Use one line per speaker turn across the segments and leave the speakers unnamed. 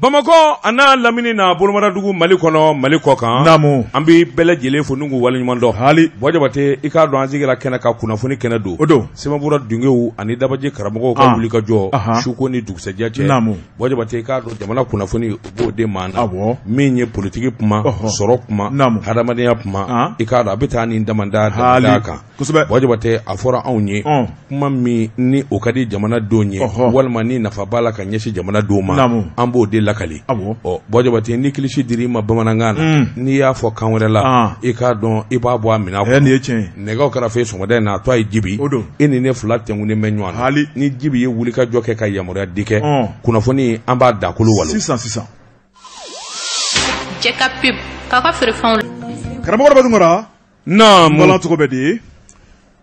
Bamako ana lamini na Bolomadadugu Mali kɔnɔ Mali kɔkan
namu
an bi bɛɛ lajɛlen fo n'u waleɲuman dɔn
hali
Bɔjabate i k'a dɔn an sigira kɛnɛ ka kunnafoni kɛnɛ don
o don
Sɛbɛnfura dungew ani dabaji karamɔgɔw ka wuli ka jɔ suko ni dugusɛjɛ cɛ
namu
Bɔjabate i k'a dɔn jamana kunnafoni u b'o de maa na min ye politiki kuma sɔrɔ kuma hadamadenya kuma i k'a dɔn a bɛ taa ni damanda kan Bɔjabate a fɔra anw ye kuma min ni o ka di jamana denw ye walima ni nafa b'a la ka ɲɛsin jamana denw ma an b'o de lakali Bɔjabate ni kilisi dir'i ma bamanankan na n'i y'a fɔ kan wɛrɛ la i k'a dɔn i b'a bɔ a minɛ kɔnɔ nɛgɛw kɛra fɛ sɔgɔmada in na a to a ye Jibi e ni ne fila tɛnkunnen bɛ ɲɔgɔn na ni Jibi ye wuli ka jɔ kɛ ka yamaruya di kɛ kunnafoni an b'a dakolo walo
sisan
Jɛka pub k'a ka feerefɛnw
karamɔgɔ bɛ dungora bala cogo bɛ di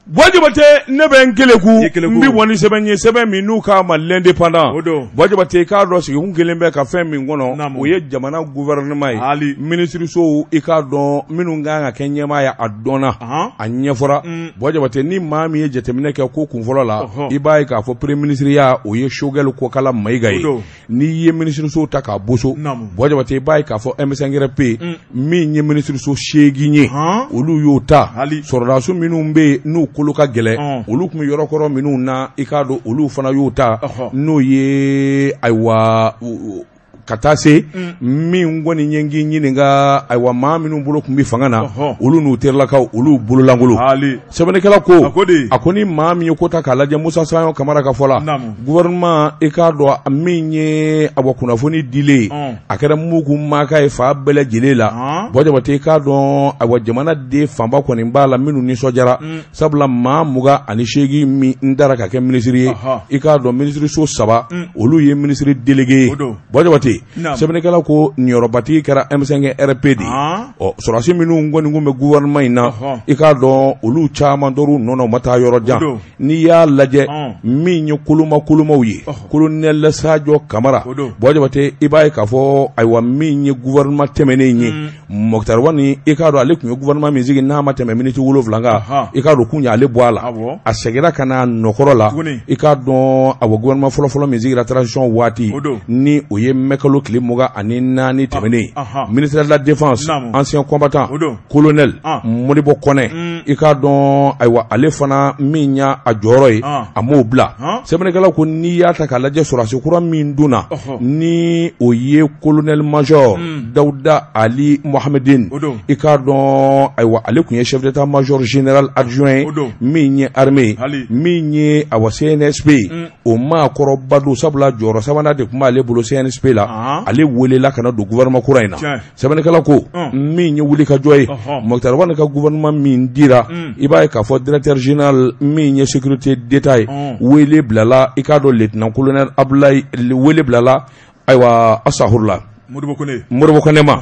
Bɔjabate ne bɛ n kelen ku n bi bɔ ni sɛbɛn ye sɛbɛn min n'u k'a ma l'indépendant Bɔjabate k'a dɔn sigikun kelen bɛ ka fɛn min kɔnɔ o ye jamana gouvernement ye ministresow i k'a dɔn minnu kan ka kɛ ɲɛmaa ye a dɔnna a ɲɛfɔra Bɔjabate ni maa min ye jateminɛ kɛ ko kunfɔlɔ la i b'a ye k'a fɔ premier ministre ya o ye Choguel Kokala Mayiga ye n'i ye ministresow ta k'a boso Bɔjabate i b'a ye k'a fɔ MSNGRP min ye ministreso 8 ye olu y'o ta sɔrɔdasiw minnu bɛ n'u kolo ka gɛlɛ olu tun bɛ yɔrɔkɔrɔ minnu na i k'a dɔn olu fana y'o ta n'o ye ayiwa ka taa se min kɔni ye n k'i ɲininka ayiwa maa minnu bolo tun bɛ fanga na olu n'u terilakaw olu bololankolo sɛbɛnnikɛla ko a ko ni maa min ye ko ta k'a lajɛ Musa Saɲɔ Kamara ka fɔ la gouvernement i k'a dɔn min ye ayiwa kunnafoni dilen a kɛra mugu maka ye fa bɛɛ lajɛlen la Bɔjabate i k'a dɔn ayiwa jamana den fanba kɔni b'a la minnu nisɔndiyara sabula maa 28 min n dara ka kɛ minisiri ye i k'a dɔn ministreso 3 olu ye ministre délégué ye Bɔjabate sɛbɛnnikɛla ko niyɔrɔbatigi kɛra MSNGRP de sɔrɔdasi minnu kɔni kun bɛ gouvernement in na i k'a dɔn olu caman dɔr'u nɔ na u ma taa yɔrɔ jan n'i y'a lajɛ min ye kolomaw ye colonel Sadio Kamara Bɔjabate i b'a ye k'a fɔ ayiwa min ye gouvernement tɛmɛnen ye Moktar Wani i k'a dɔn ale tun ye gouvernement min sigi n'a ma tɛmɛ miniti 7 kan i k'a dɔn kun y'ale bɔ a la a seginna ka na nɔkɔrɔ la i k'a dɔn ayiwa gouvernement fɔlɔfɔlɔ min sigira transition waati ni o ye kalo tile 24 tɛmɛnen ministère de la défense ancien combattant colonel Modibo Kɔnɛ i k'a dɔn ayiwa ale fana min y'a a jɔyɔrɔ ye a m'o bila sɛbɛnnikɛlaw ko n'i y'a ta k'a lajɛ sɔrɔdasi kura min donna ni o ye colonel major Dawuda Ali Mohamedine i k'a dɔn ayiwa ale tun ye chef d'état major général adjoint min ye armée min ye ayiwa CNSP o maa kɔrɔba don sabula jɔyɔrɔ sabanan de tun b'ale bolo CNSP la ale welela kana don gouvernement kura in na sɛbɛnnikɛla ko min ye wuli ka jɔ ye Moktar Wani ka gouvernement min dira i b'a ye k'a fɔ directeur général min ye sécurité d'état ye wele bilala i k'a dɔn lieutenant colonel Abdoulaye wele bilala ayiwa asahurula Modibo Kɔnɛ ma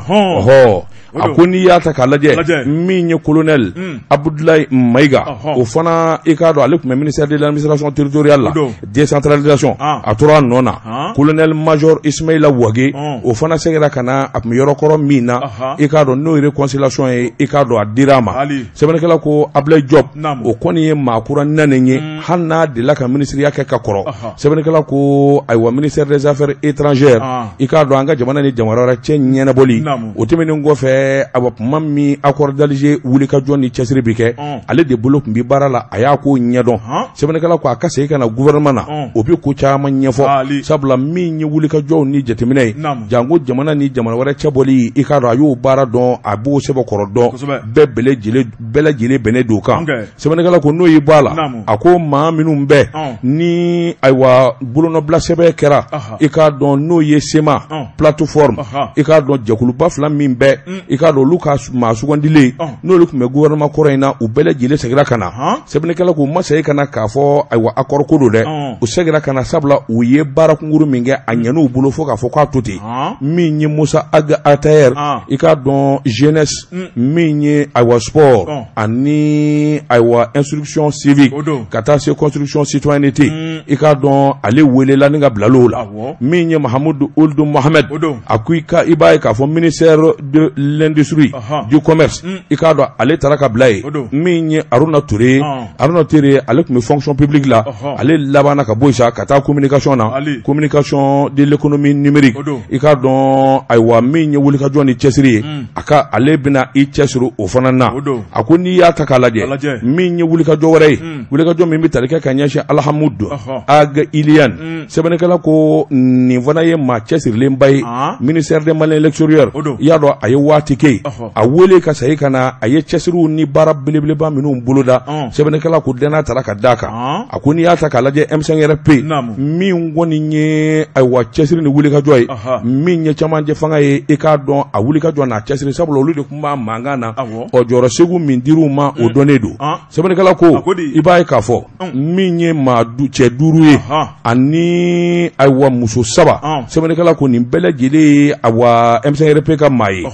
a ko n'i y'a ta k'a lajɛ min ye colonel Abdoulaye Mayiga o fana i k'a dɔn ale tun bɛ ministère de l'administration territoriale la décentralisation a tora a nɔ na colonel major Ismaïla Wage o fana seginna ka na a tun bɛ yɔrɔkɔrɔ min na i k'a dɔn n'o ye réconciliation ye i k'a dɔn a dira a ma sɛbɛnnikɛla ko Abdoulaye Diop o kɔni ye maa kura nanen ye hali n'a delila ka ministériya kɛ ka kɔrɔ sɛbɛnnikɛla ko ayiwa ministère des affaires étrangères i k'a dɔn an ka jamana ni jamana wɛrɛ cɛ ɲɛnabɔli o tɛmɛnen kɔfɛ awa tuma min accord d'Alger wuli ka jɔ ni cɛsiri bi kɛ ale de bolo tun bi baara la a y'a ko ɲɛdɔn sɛbɛnnikɛla ko a ka segin ka na gouvernement na o bi ko caman ɲɛfɔ sabula min ye wuli ka jɔw ni jateminɛ ye janko jamana ni jamana wɛrɛ cɛ bɔli i k'a dɔn a y'o baara dɔn a b'o sɛbɛkɔrɔ dɔn bɛɛ lajɛlen bɛnnen don kan sɛbɛnnikɛla ko n'o y'i bɔ a la a ko maa minnu bɛɛ ni ayiwa bolonɔbila sɛbɛn kɛra i k'a dɔn n'o ye SEMA plateforme i k'a dɔn jɛkuluba 2 min bɛɛ i k'a dɔn olu ka maa sugandilen n'olu tun bɛ gouvernement kɔrɔ in na u bɛɛ lajɛlen seginna ka na sɛbɛnnikɛla k'u ma segin ka na k'a fɔ ayiwa accord ko don dɛ u seginna ka na sabula u ye baara kunkuru min kɛ a ɲɛn'u bolo fo k'a fɔ k'a to ten min ye Musa Atayer i k'a dɔn jeunesse min ye ayiwa sport ani ayiwa instruction civique ka taa se construction citoyenneté i k'a dɔn ale welela ni ka bilal'o la min ye Mahamudu Ould Mohamed a ko i b'a ye k'a fɔ ministère de l'industrie du commerce i k'a dɔn ale taara ka bila ye min ye Aruna Touré Aruna Touré ale tun bɛ fonction publique la ale labanna ka bɔ yen sa ka taa communication na communication de l'économie numérique i k'a dɔn ayiwa min ye wulikajɔ ni cɛsiri ye a ka ale bɛna i cɛsiri o fana na a ko n'i y'a ta k'a lajɛ min ye wulikajɔ wɛrɛ ye wulikajɔ min bɛ tali kɛ ka ɲɛsin Alhamudu Ag Iliane sɛbɛnnikɛla ko nin fana ye maa cɛsirilenba ye ministère des Maliens l'extérieur i y'a dɔn a ye waati kɛ a wele ka segin ka na a ye cɛsiriw ni baara belebeleba minnu boloda sɛbɛnnikɛla ko danaya taara ka d'a kan a ko n'i y'a ta k'a lajɛ M5RP min kɔni ye ayiwa cɛsiri ni wulikajɔ ye min ye camancɛ fanga ye i k'a dɔn a wulikajɔ n'a cɛsiri sabula olu de tun b'a mankan na ɔ jɔyɔrɔ segu min dir'u ma o dɔnnen don sɛbɛnnikɛla ko i b'a ye k'a fɔ min ye maa cɛ 5 ye ani ayiwa muso 7 sɛbɛnnikɛla ko nin bɛɛ lajɛlen ye ayiwa M5RP ka maa ye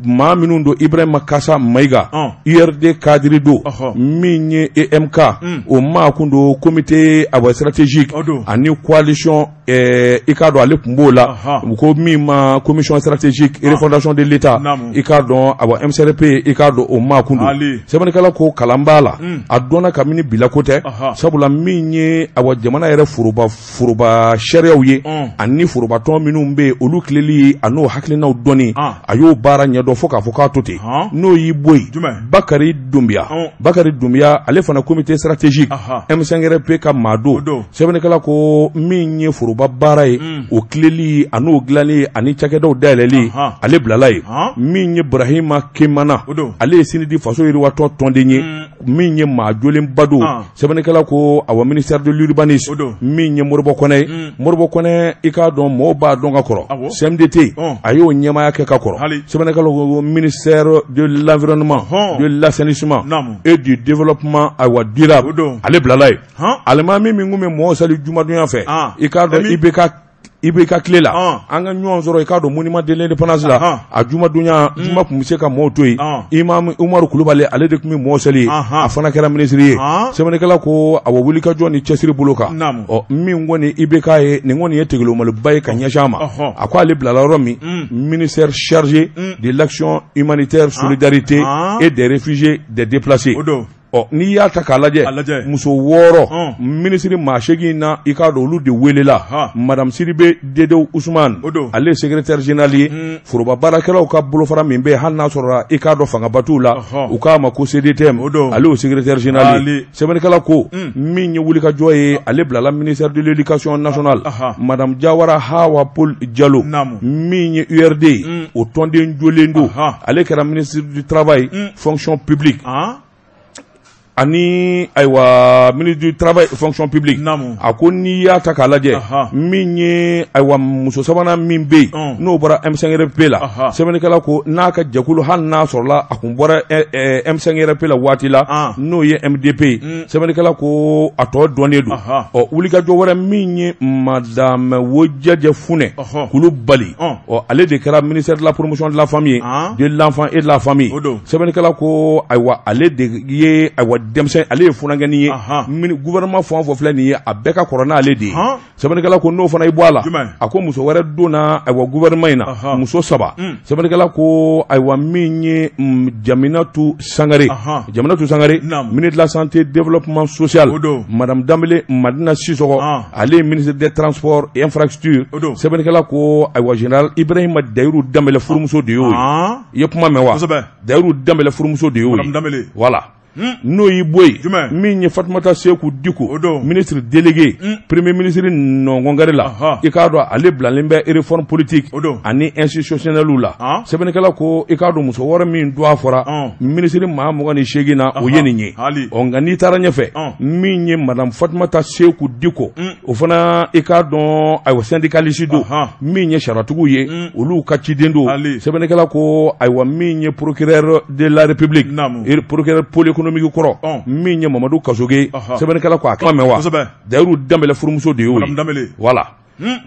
maa minnu don Ibrahima Kasa Mayiga URD cadre don min ye EMK o maa kun don comité ayiwa stratégique ani coalition i k'a dɔn ale tun b'o la ko min ma commission stratégique et refondation de l'État i k'a dɔn ayiwa M5RP i k'a dɔn o maa kun don sɛbɛnnikɛla ko kalan b'a la a dɔnna kabini bila ko tɛ sabula min ye ayiwa jamana yɛrɛ foroba sariyaw ye ani forobatɔn minnu bɛ yen olu tileli a n'o hakilinaw dɔnni a y'o baara ɲɛdɔn fo k'a fɔ k'a to ten n'o y'i bɔ yen Bakari Dunbiya ale fana comité stratégique M5RP ka maa don sɛbɛnnikɛla ko min ye foroba baara ye o tileli a n'o dilanni ani cakɛdaw dayɛlɛli ale bilala ye min ye Burahima Kemana ale ye sinidi faso yiriwatɔ tɔnden ye min ye maa jolenba don sɛbɛnnikɛla ko awa ministère de l'urbanisme min ye Moribo Kɔnɛ i k'a dɔn mɔgɔw b'a dɔn ka kɔrɔ CMDT a y'o ɲɛmaya kɛ ka kɔrɔ sɛbɛnnikɛla ko ministère de l'environnement de l'assainissement et du développement ayiwa durable ale bilala ye alimami min kun bɛ mɔgɔw sali jumadonya fɛ i k'a dɔn IBK tile la an ka ɲɔgɔn sɔrɔ i k'a dɔn monument de l'indépendance la a jumadonya juma tun bɛ se ka mɔɔw to yen Imam Umaru Kulubali ale de tun bɛ mɔɔw seli a fana kɛra ministre ye sɛbɛnnikɛla ko a wulikajɔ ni cɛsiri bolo kan ɔ min kɔni IBK ye nin kɔni ye tegelomaliba ye ka ɲɛsin a ma a ko ale bilala yɔrɔ min ministère chargé de l'action humanitaire solidarité et des réfugiés des déplacés n'i y'a ta k'a lajɛ muso 6 ministre maa 8 na i k'a dɔn olu de welela madame Sidibe Dedew Ousmane ale secrétaire général ye foroba baarakɛlaw ka bolofara min bɛ hali n'a sɔrɔ i k'a dɔn fangaba t'u la u k'a ma ko CDTM ale o secrétaire général ye sɛbɛnnikɛla ko min ye wulikajɔ ye ale bilala ministère de l'éducation nationale madame Jawara Hawa Paul Diallo min ye URD o tɔnden jolen don ale kɛra ministre du travail fonction publique ani ayiwa ministre du travail fonction publique a ko n'i y'a ta k'a lajɛ min ye ayiwa muso 3nan min bɛ yen n'o bɔra M5RP la sɛbɛnnikɛla ko n'a ka jɛkulu hali n'a sɔrɔla a kun bɔra M5RP la waati la n'o ye MDP ye sɛbɛnnikɛla ko a tɔ dɔnnen don ɔ wulikajɔ wɛrɛ min ye madame Wojɛjɛ Funɛ Kulubali ale de kɛra ministère de la promotion de la famille de l'enfant et de la famille sɛbɛnnikɛla ko ayiwa ale de ye ayiwa denmisɛn ale ye funankɛni ye gouvernement fɛn o fɛn filɛ nin ye a bɛɛ ka kɔrɔ n'ale de ye sɛbɛnnikɛla ko n'o fana i bɔ a la a ko muso wɛrɛ donna ayiwa gouvernement in na muso 7 sɛbɛnnikɛla ko ayiwa min ye Jaminatu Sangare ministre de la santé développement social madame Dambele Madina Sisoko ale ye ministre des transports et infrastructures sɛbɛnnikɛla ko ayiwa général Ibrahima Dayiru Dambele furumuso de y'o ye i ye kuma mɛn wa Dayiru Dambele furumuso de y'o ye voilà n'o y'i bɔ yen min ye Fatumata Seku Diko ministre délégué premier ministre nɔngɔngare la i k'a dɔn ale bilalen bɛ réforme politique ani institutionnelle la sɛbɛnnikɛla ko i k'a dɔn muso wɛrɛ min don a fɔra ministre maa 28 na o ye nin ye nka n'i taara ɲɛfɛ min ye madame Fatumata Seku Diko o fana i k'a dɔn ayiwa syndicaliste don min ye sariyatigiw ye olu ka ciden don sɛbɛnnikɛla ko ayiwa min ye procureur de la république procureur pôle économique kɔrɔ min ye Mamadu Kasoge sɛbɛnnikɛla ko a kuma mɛn wa Dayiru Dambele furumuso de y'o ye voilà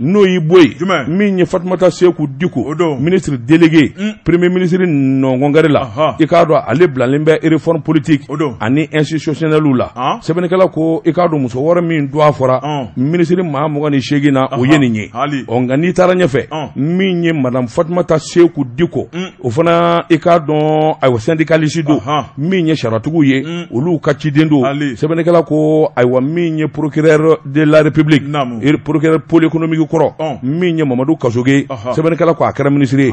n'o y'i bɔ yen min ye Fatumata Seku Diko ministre délégué premier ministre Nɔngɔngari la i k'a dɔn ale bilalen bɛ réforme politique ani institutionnelle la sɛbɛnnikɛla ko i k'a dɔn muso wɔɔrɔ min don a fɔra ministre maa 28 na o ye nin ye nka n'i taara ɲɛfɛ min ye madame Fatumata Seku Diko o fana i k'a dɔn ayiwa syndicaliste don min ye sariyatigiw ye olu ka ciden don sɛbɛnnikɛla ko ayiwa min ye procureur de la république procureur pôle économique kɔrɔ min ye Mamadu Kasoge sɛbɛnnikɛla ko a kɛra ministre ye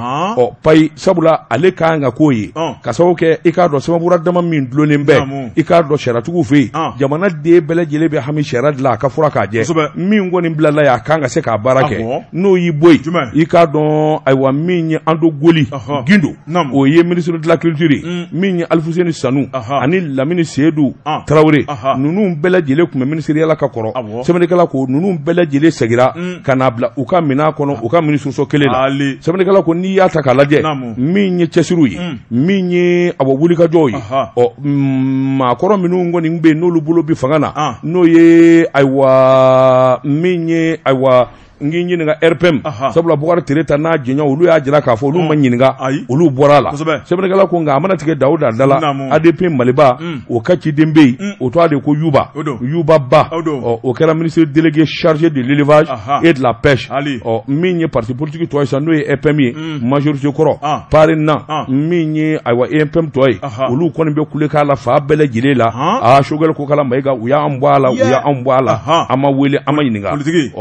payi sabula ale kan ka k'o ye ka sababu kɛ i k'a dɔn sɛbɛnfura dama min dulonnen bɛ i k'a dɔn sariyatigiw fɛ yen jamana den bɛɛ lajɛlen bɛ hami sariya dilan a ka fura k'a jɛ min kɔni bilala ye a kan ka se k'a baara kɛ n'o y'i bɔ yen i k'a dɔn ayiwa min ye Ando Goli Gindo o ye ministre de la culture min ye Alfuseni Sanu ani Lamini Seydou Tarawele ninnu bɛɛ lajɛlen tun bɛ ministériel ka kɔrɔ sɛbɛnnikɛla ko ninnu bɛɛ lajɛlen segira ka n'a bila u ka minɛn kɔnɔ u ka ministre kelen la sɛbɛnnikɛla ko n'i y'a ta k'a lajɛ min ye cɛsiriw ye min ye wulikajɔw ye maakɔrɔ minnu kɔni bɛ yen n'olu bolo bi fanga na n'o ye ayiwa min ye ayiwa ngi ɲininka RPM sabula Bukari Tere n'a jɛɲɔ olu y'a jira k'a fɔ olu ma ɲininka olu bɔra la sɛbɛnnikɛla ko nka a mana tigɛ Dawuda Dala ADP Maliba o ka ciden bɛ yen o tɔgɔ de ko Yuba Ba o kɛra ministre délégué chargé de l'élevage et de la pêche min ye parti politique tɔ ye sa n'o ye EPM ye majorité kɔrɔ parrain min ye ayiwa EPM tɔ ye olu kɔni bɛ kule k'a la fa bɛɛ lajɛlen la Choguel ko kala Mayiga u y'an bɔ a la u y'an bɔ a la an ma wele an ma ɲininka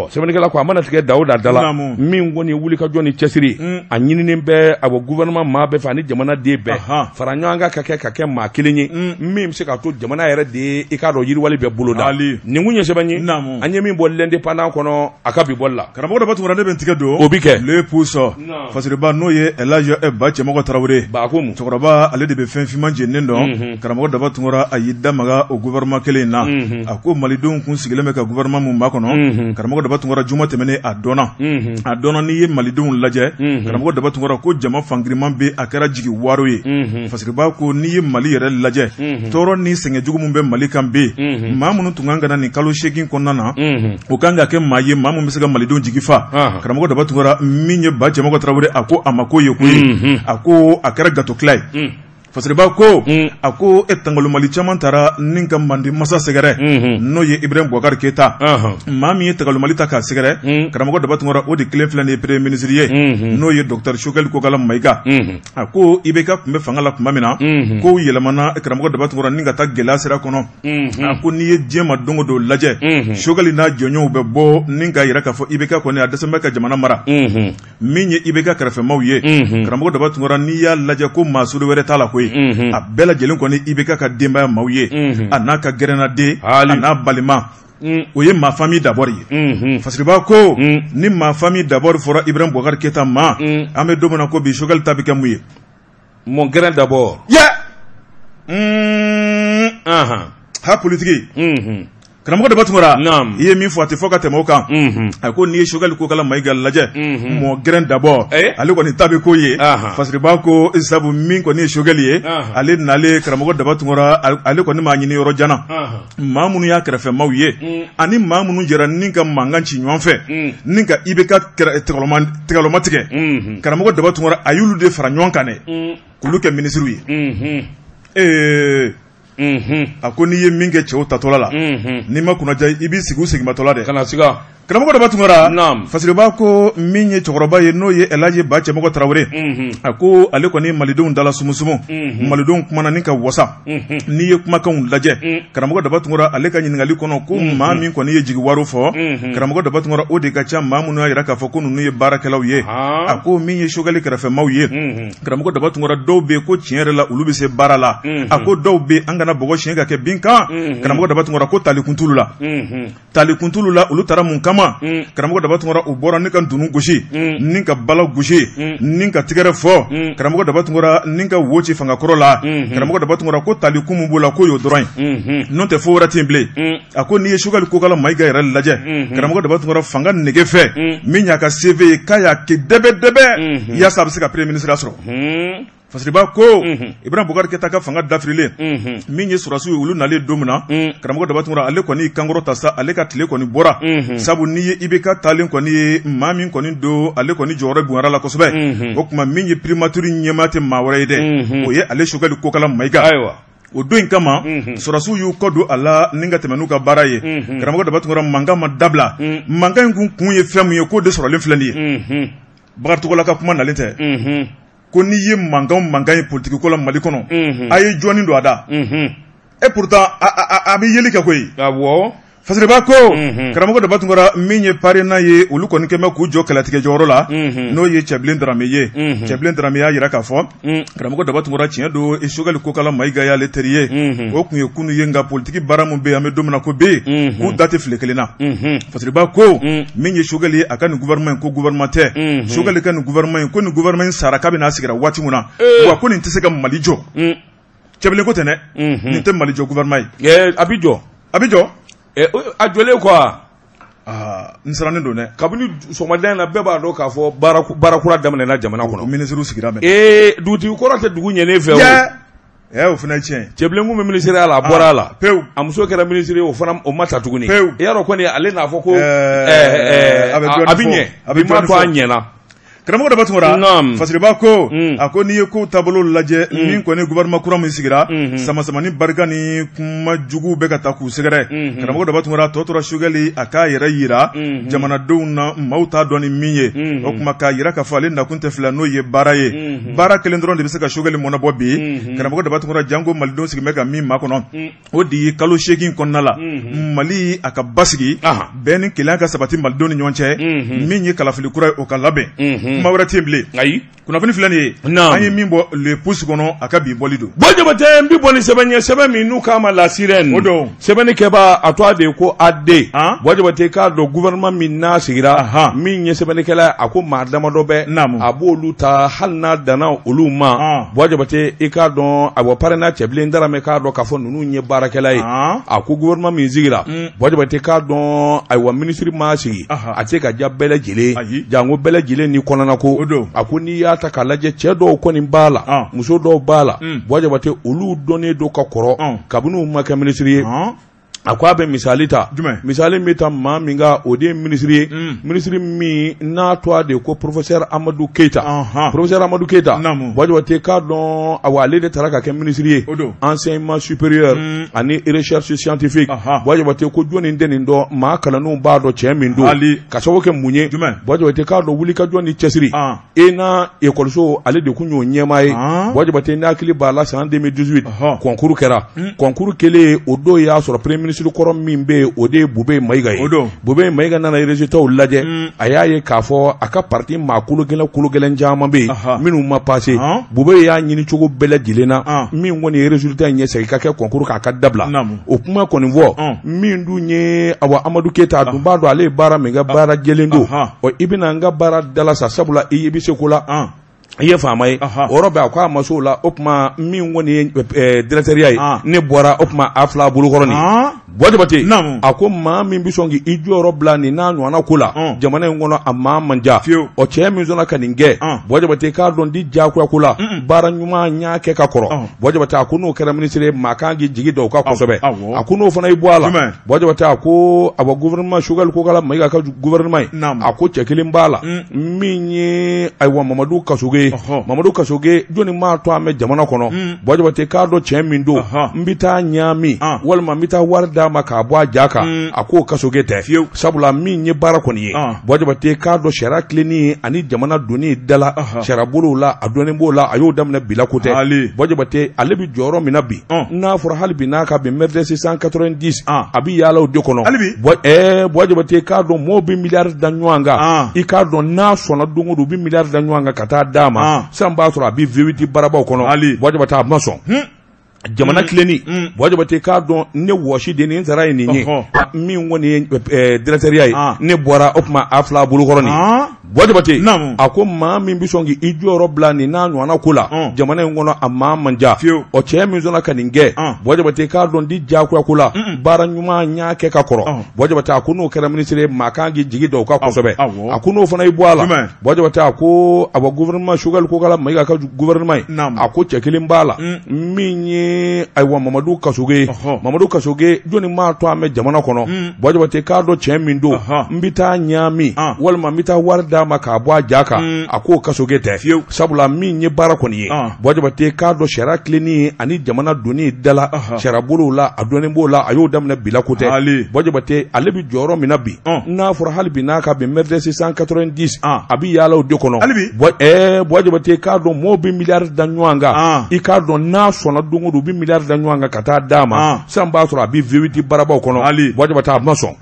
sɛbɛnnikɛla ko a mana tigɛ Dawuda Dala min kɔni ye wulikajɔ ni cɛsiri a ɲininen bɛ a gouvernement maa bɛɛ fɛ ani jamana den bɛɛ fara ɲɔgɔn kan ka kɛ maa kelen ye min bɛ se k'a to jamana yɛrɛ de i k'a dɔn yiriwali bɛ bolo da nin kun ye sɛbɛn ye an ye min bɔ l'indépendant kɔnɔ a ka bi bɔli la
karamɔgɔ dɔ b'a tuma ne bɛ n tigɛ don
o bi kɛ
le pousse fasiriba n'o ye Elhadji Ba Cɛmɔgɔ Tarawele cɛkɔrɔba ale de bɛ fɛn finman jeninen dɔn karamɔgɔ daba tungora a y'i damaga o gouvernement kelen in na a ko malidenw kun sigilen bɛ ka gouvernement mun b'a kɔnɔ karamɔgɔ daba tungora juma tɛmɛnen a dɔnna n'i ye malidenw lajɛ karamɔgɔ daba tungora ko jama fangiriman bɛ a kɛra jigi waro ye fasiriba ko n'i ye Mali yɛrɛ lajɛ tɔɔrɔ ni sɛgɛn jugu mun bɛ Mali kan bɛ yen maa minnu tun kan ka na nin kalo 8 kɔnɔna na o kan ka kɛ maa ye maa mun bɛ se ka malidenw jigi fa karamɔgɔ daba tungora min ye Ba Cɛmɔgɔ Tarawele a ko a ma ko ye koyi a ko a kɛra gato tila ye fasiriba ko a ko tangalo Mali caman taara nin ka mandi masa sɛgɛrɛ n'o ye Ibrahim Boubacar Keita maa min ye tagalo Mali ta k'a sɛgɛrɛ karamɔgɔ daba tungora o de kelen filɛ nin ye premier ministre ye n'o ye docteur Choguel Kokala Mayiga a ko IBK tun bɛ fanga la tuma min na ko yɛlɛmana karamɔgɔ daba tungora ni ka taa gɛlɛya sira kɔnɔ a ko n'i ye diɲɛ ma don o don lajɛ Choguel n'a jɔnɲɔw bɛ bɔ ni ka yɛrɛ k'a fɔ IBK kɔni a dɛsɛ bɛ ka jamana mara min ye IBK kɛrɛfɛmaw ye karamɔgɔ daba tungora n'i y'a lajɛ ko maa sugu wɛrɛ t'a la koyi a bɛɛ lajɛlen kɔni IBK ka denbaya maaw ye a n'a ka gɛrɛnaden a n'a balima o ye maa famille d'abord ye fasiriba ko ni maa famille d'abord fɔra Ibrahim Boubacar Keita ma an bɛ don min na ko bi Choguel ta bɛ kɛ mun ye
mon grain d'abord
ha politique karamɔgɔ daba tungora i ye min fɔ a tɛ fɔ ka tɛmɛ o kan a ko n'i ye Choguel Kokala Mayiga lajɛ mon grain d'abord ale kɔni ta bɛ ko ye fasiriba ko sabu min kɔni ye Choguel ye ale nale karamɔgɔ daba tungora ale kɔni m'a ɲini yɔrɔ janna maa minnu y'a kɛrɛfɛmaw ye ani maa minnu jɛra ni ka mankan ci ɲɔgɔn fɛ ni ka IBK tɛgɛlɔma tigɛ karamɔgɔ daba tungora a y'olu de fara ɲɔgɔn kan dɛ k'olu kɛ ministre ye a ko n'i ye min kɛ cɛw tatɔla la n'i ma kunnaja i b'i sigi u segimatɔla dɛ
kana siga
karamɔgɔ daba tungora fasiriba ko min ye cɛkɔrɔba ye n'o ye Elhadji Ba Cɛmɔgɔ Tarawele a ko ale kɔni malidenw dala sumusumu malidenw kumana ni ka wasa n'i ye kumakanw lajɛ karamɔgɔ daba tungora ale ka ɲininkali kɔnɔ ko maa min kɔni ye jigi waro fɔ karamɔgɔ daba tungora o de ka ca maa minnu y'a yira k'a fɔ ko ninnu ye baarakɛlaw ye a ko min ye Choguel kɛrɛfɛmaw ye karamɔgɔ daba tungora dɔw bɛ ko tiɲɛ yɛrɛ la olu bɛ se baara la a ko dɔw bɛ an kana bɔgɔ siɲɛ ka kɛ bin kan karamɔgɔ daba tungora ko tali kuntulu la olu taara mun kama karamɔgɔ daba tungora u bɔra ni ka dunu gosi ni ka bala gosi ni ka tigɛrɛ fɔ karamɔgɔ daba tungora ni ka wo ci fanga kɔrɔ la karamɔgɔ daba tungora ko tali kun b'o la ko y'o dɔrɔn ye n'o tɛ fo wɛrɛ tɛ yen bilen a ko n'i ye Choguel Kokala Mayiga yɛrɛ lajɛ karamɔgɔ daba tungora fanga nege fɛ min y'a ka CV ye k'a y'a kɛ dɛbɛ yaasa a bɛ se ka premier ministre sɔrɔ Fasiriba ko Ibrahim Boubacar Keita ka fanga dafirilen min ye surasiw olu nale don min na karamɔgɔ Dabatungura ale kɔni kankɔrɔ ta sa ale ka tile kɔni bɔra sabu ni ye IBK talen kɔni ye maa min kɔni don ale kɔni jɔyɔrɔ bonyara la kosɛbɛ o kuma min ye primature ɲɛmaa tɛ maa wɛrɛ ye dɛ o ye ale Choguel Kokala Mayiga o don in kama surasiw y'u kɔ don a la ni ka tɛmɛ n'u ka baara ye karamɔgɔ Dabatungura mankan ma dabila mankan in kun ye fɛn mun ye k'o de sɔrɔlen filɛ nin ye Bakari Togola ka kuma nalen tɛ ko n'i ye mankan ye politique ko la Mali kɔnɔ a ye jɔni don a da et pourtant a bɛ yeli kɛ koyi Fasiriba ko karamɔgɔ Dabatungura min ye parrainant ye olu kɔni kɛmɛ k'u jɔ kɛlɛtigɛ jɔyɔrɔ la n'o ye Cɛbilen Darame ye Cɛbilen Darame y'a yira k'a fɔ karamɔgɔ Dabatungura tiɲɛ don Choguel Kokala Mayiga y'ale teri ye o tun ye kunu ye nka politique baara min bɛ yen an bɛ don min na ko bɛ yen k'u da tɛ file kelen na Fasiriba ko min ye Choguel ye a ka nin gouvernement in ko gouvernement tɛ Choguel ka nin gouvernement in ko nin gouvernement in sara k'a bɛ n'a sigira waati min na wa ko nin tɛ se ka Mali jɔ Cɛbilen ko tɛ dɛ nin tɛ Mali jɔ gouvernement ye
a bɛ jɔ a jɔlen quoi
n sirannen don dɛ
kabini sɔgɔmada in na bɛɛ b'a dɔn k'a fɔ baara kura daminɛna jamana kɔnɔ
ministre sigira mɛ
dugutigi kɔrɔ tɛ dugu ɲɛnen fɛ
o fana ye tiɲɛ
Cɛbilen kun bɛ ministériya la a bɔra a la pewu a muso kɛra ministre o fana o ma ta tuguni pewu i y'a dɔn kɔni ale n'a fɔ ko a bɛ ɲɛ a bɛ ma to a ɲɛna
karamɔgɔ Dabatungura Fasiriba ko a ko n'i ye ko taabolo lajɛ min kɔni gouvernement kura min sigira sama-samani barika ni kuma jugu bɛ ka taa k'u sɛgɛrɛ karamɔgɔ Dabatungura tɔ tora Choguel a k'a yɛrɛ yira jamanadenw na maaw t'a dɔn ni min ye o kuma k'a yira k'a fɔ ale nakun tɛ fila n'o ye baara ye baara kelen dɔrɔn de bɛ se ka Choguel mɔnabɔ bi karamɔgɔ Dabatungura janko malidenw sigilen bɛ ka min makɔnɔ o de ye kalo 8 kɔnɔna la Mali a ka basigi bɛn ni kelenya ka sabati malidenw ni ɲɔgɔn cɛ min ye kalafili kura ye o ka labɛn kuma wɛrɛ tɛ bilen ayi kunnafoni filɛ nin ye an ye min bɔ le pouce kɔnɔ a ka bi bɔli don
Jabate n bɛ bɔ ni sɛbɛn ye sɛbɛn min n'u k'a ma la sirène o don sɛbɛnni kɛbaa a tɔgɔ de ye ko AD Jabate k'a dɔn gouvernement min n'a sigira min ye sɛbɛnnikɛla a ko maa damadɔ bɛ a b'olu ta hali n'a danna olu ma Jabate i k'a dɔn a bɔ parrainant Cɛbilen Darame k'a dɔn k'a fɔ ninnu ye baarakɛla ye a ko gouvernement min sigira Jabate k'a dɔn ayiwa ministre ma sigi a tɛ se ka diya bɛɛ lajɛlen jango bɛɛ lajɛlen ni kɔnɔna ko a ko n'i y'a ta k'a lajɛ cɛ dɔw kɔni b'a la muso dɔw b'a la Jabate olu dɔnnen don ka kɔrɔ kabini u ma kɛ ministre ye a ko a bɛ misali ta misali min ta maa min ka o de ye ministre ye ministre min n'a tɔgɔ de ko professeur Amadou Keita professeur Amadou Keita Jabate k'a dɔn awa ale de taara ka kɛ ministre ye enseignement supérieur ani recherche scientifique Jabate ko jɔnni tɛ nin dɔn maa kalannenw b'a dɔn cɛ min don ka sababu kɛ mun ye Jabate k'a dɔn wulikajɔ ni cɛsiri ENA école ale de kun y'o ɲɛmaa ye Jabate n'a hakili b'a la san 2018 concours kɛra concours kɛlen o don y'a sɔrɔ premier ministre kɔrɔ min bɛ yen o de ye Bube Mayiga ye Bube Mayiga nana résultats lajɛ a y'a ye k'a fɔ a ka parti maa kologɛlɛn caman bɛ yen minnu ma passé Bube y'a ɲini cogo bɛɛ lajɛlen na min kɔni ye résultat ɲɛ sɛgin ka kɛ concours k'a ka dabila o kuma kɔni fɔ min dun ye awa Amadou Keita dun b'a dɔn ale ye baara min kɛ baara jɛlen don i bɛna n ka baara dala sa sabula i bɛ se ko la i ye faama ye o yɔrɔ bɛ a ko a ma s'o la o tuma min kɔni ye directeur ye ne bɔra o tuma a fila bolokɔrɔ nin Jabate a ko maa min bɛ sɔn k'i jɔyɔrɔ bila nin n'a ɲɔgɔnna ko la jamana in kɔnɔ a maa man diya o cɛ min sɔnna ka nin kɛ Jabate k'a dɔn di diyagoya ko la baara ɲuman n y'a kɛ ka kɔrɔ Jabate a ko n'o kɛra ministre ye maa kan k'i jigi da o kan kosɛbɛ a ko n'o fana y'i bɔ a la Jabate a ko a bɔ gouvernement Choguel Kokala Mayiga ka gouvernement ye a ko cɛ kelen b'a la min ye ayiwa Mamadu Kasoge jɔnni maa to an bɛ jamana kɔnɔ Jabate k'a dɔn cɛ min don n bɛ taa ɲaami walima n bɛ taa wari d'a ma k'a bɔ a ja kan a k'o Kasoge tɛ sabula min ye baara kɔni ye Jabate k'a dɔn sariya tilenni ani jamana donni dala sariya bolow la a dɔnnen b'o la a y'o daminɛ bila ko tɛ Jabate ale bɛ jɔyɔrɔ min na bi n'a fɔra hali bi n'a ka bɛn Mercedes 190 a bɛ yaala o de kɔnɔ Jabate k'a dɔn mɔɔw bɛ miliyari da ɲɔgɔn kan i k'a dɔn n'a sɔnna don o don u bɛ miliyari da ɲɔgɔn kan ka taa d'a ma san b'a sɔrɔ a bɛ V8 barabaw kɔnɔ Jabate a ma sɔn jamana kileni wajibate k'a dɔn ne wɔsi de ni nzara ye nin ye min kɔni ye directeur ye ne bɔra o kuma a fila bolokɔrɔ nin wajibate a ko maa min bi sɔn k'i jɔyɔrɔ bila nin n'a ɲɔgɔnna ko la jamana in kɔnɔ a maa man diya o cɛ min sɔnna ka nin kɛ wajibate k'a dɔn di diyagoya ko la baara ɲuman y'a kɛ ka kɔrɔ wajibate a ko n'o kɛra ministre ye maa kan k'i jigi da o kan kosɛbɛ a ko n'o fana y'i bɔ a la wajibate a ko a gouvernement Choguel ko kala Mayiga ka gouvernement ye a ko cɛ kelen b'a la min ye ayiwa Mamadu Kasoge jɔnni maa to an bɛ jamana kɔnɔ wajibate k'a dɔn cɛ min don n bɛ taa ɲaami walima n bɛ taa wari d'a ma k'a bɔ a ja kan a k'o Kasoge tɛ sabula min ye baara kɔni ye wajibate k'a dɔn sariya tilenni ani jamana donni dala sariya bolow la a dɔnnen b'o la a y'o daminɛ bila ko tɛ wajibate ale bɛ jɔyɔrɔ min na bi n'a fɔra hali bi n'a ka bɛn MERDES 190 a bɛ yaala o de kɔnɔ wajibate k'a dɔn mɔɔw bɛ miliyari da ɲɔgɔn kan i k'a dɔn n'a sɔnna don o don u bɛ miliyari da ɲɔgɔn kan ka taa d'a ma sisan b'a sɔrɔ a bɛ V8 barabaw kɔnɔ wajibate a ma sɔn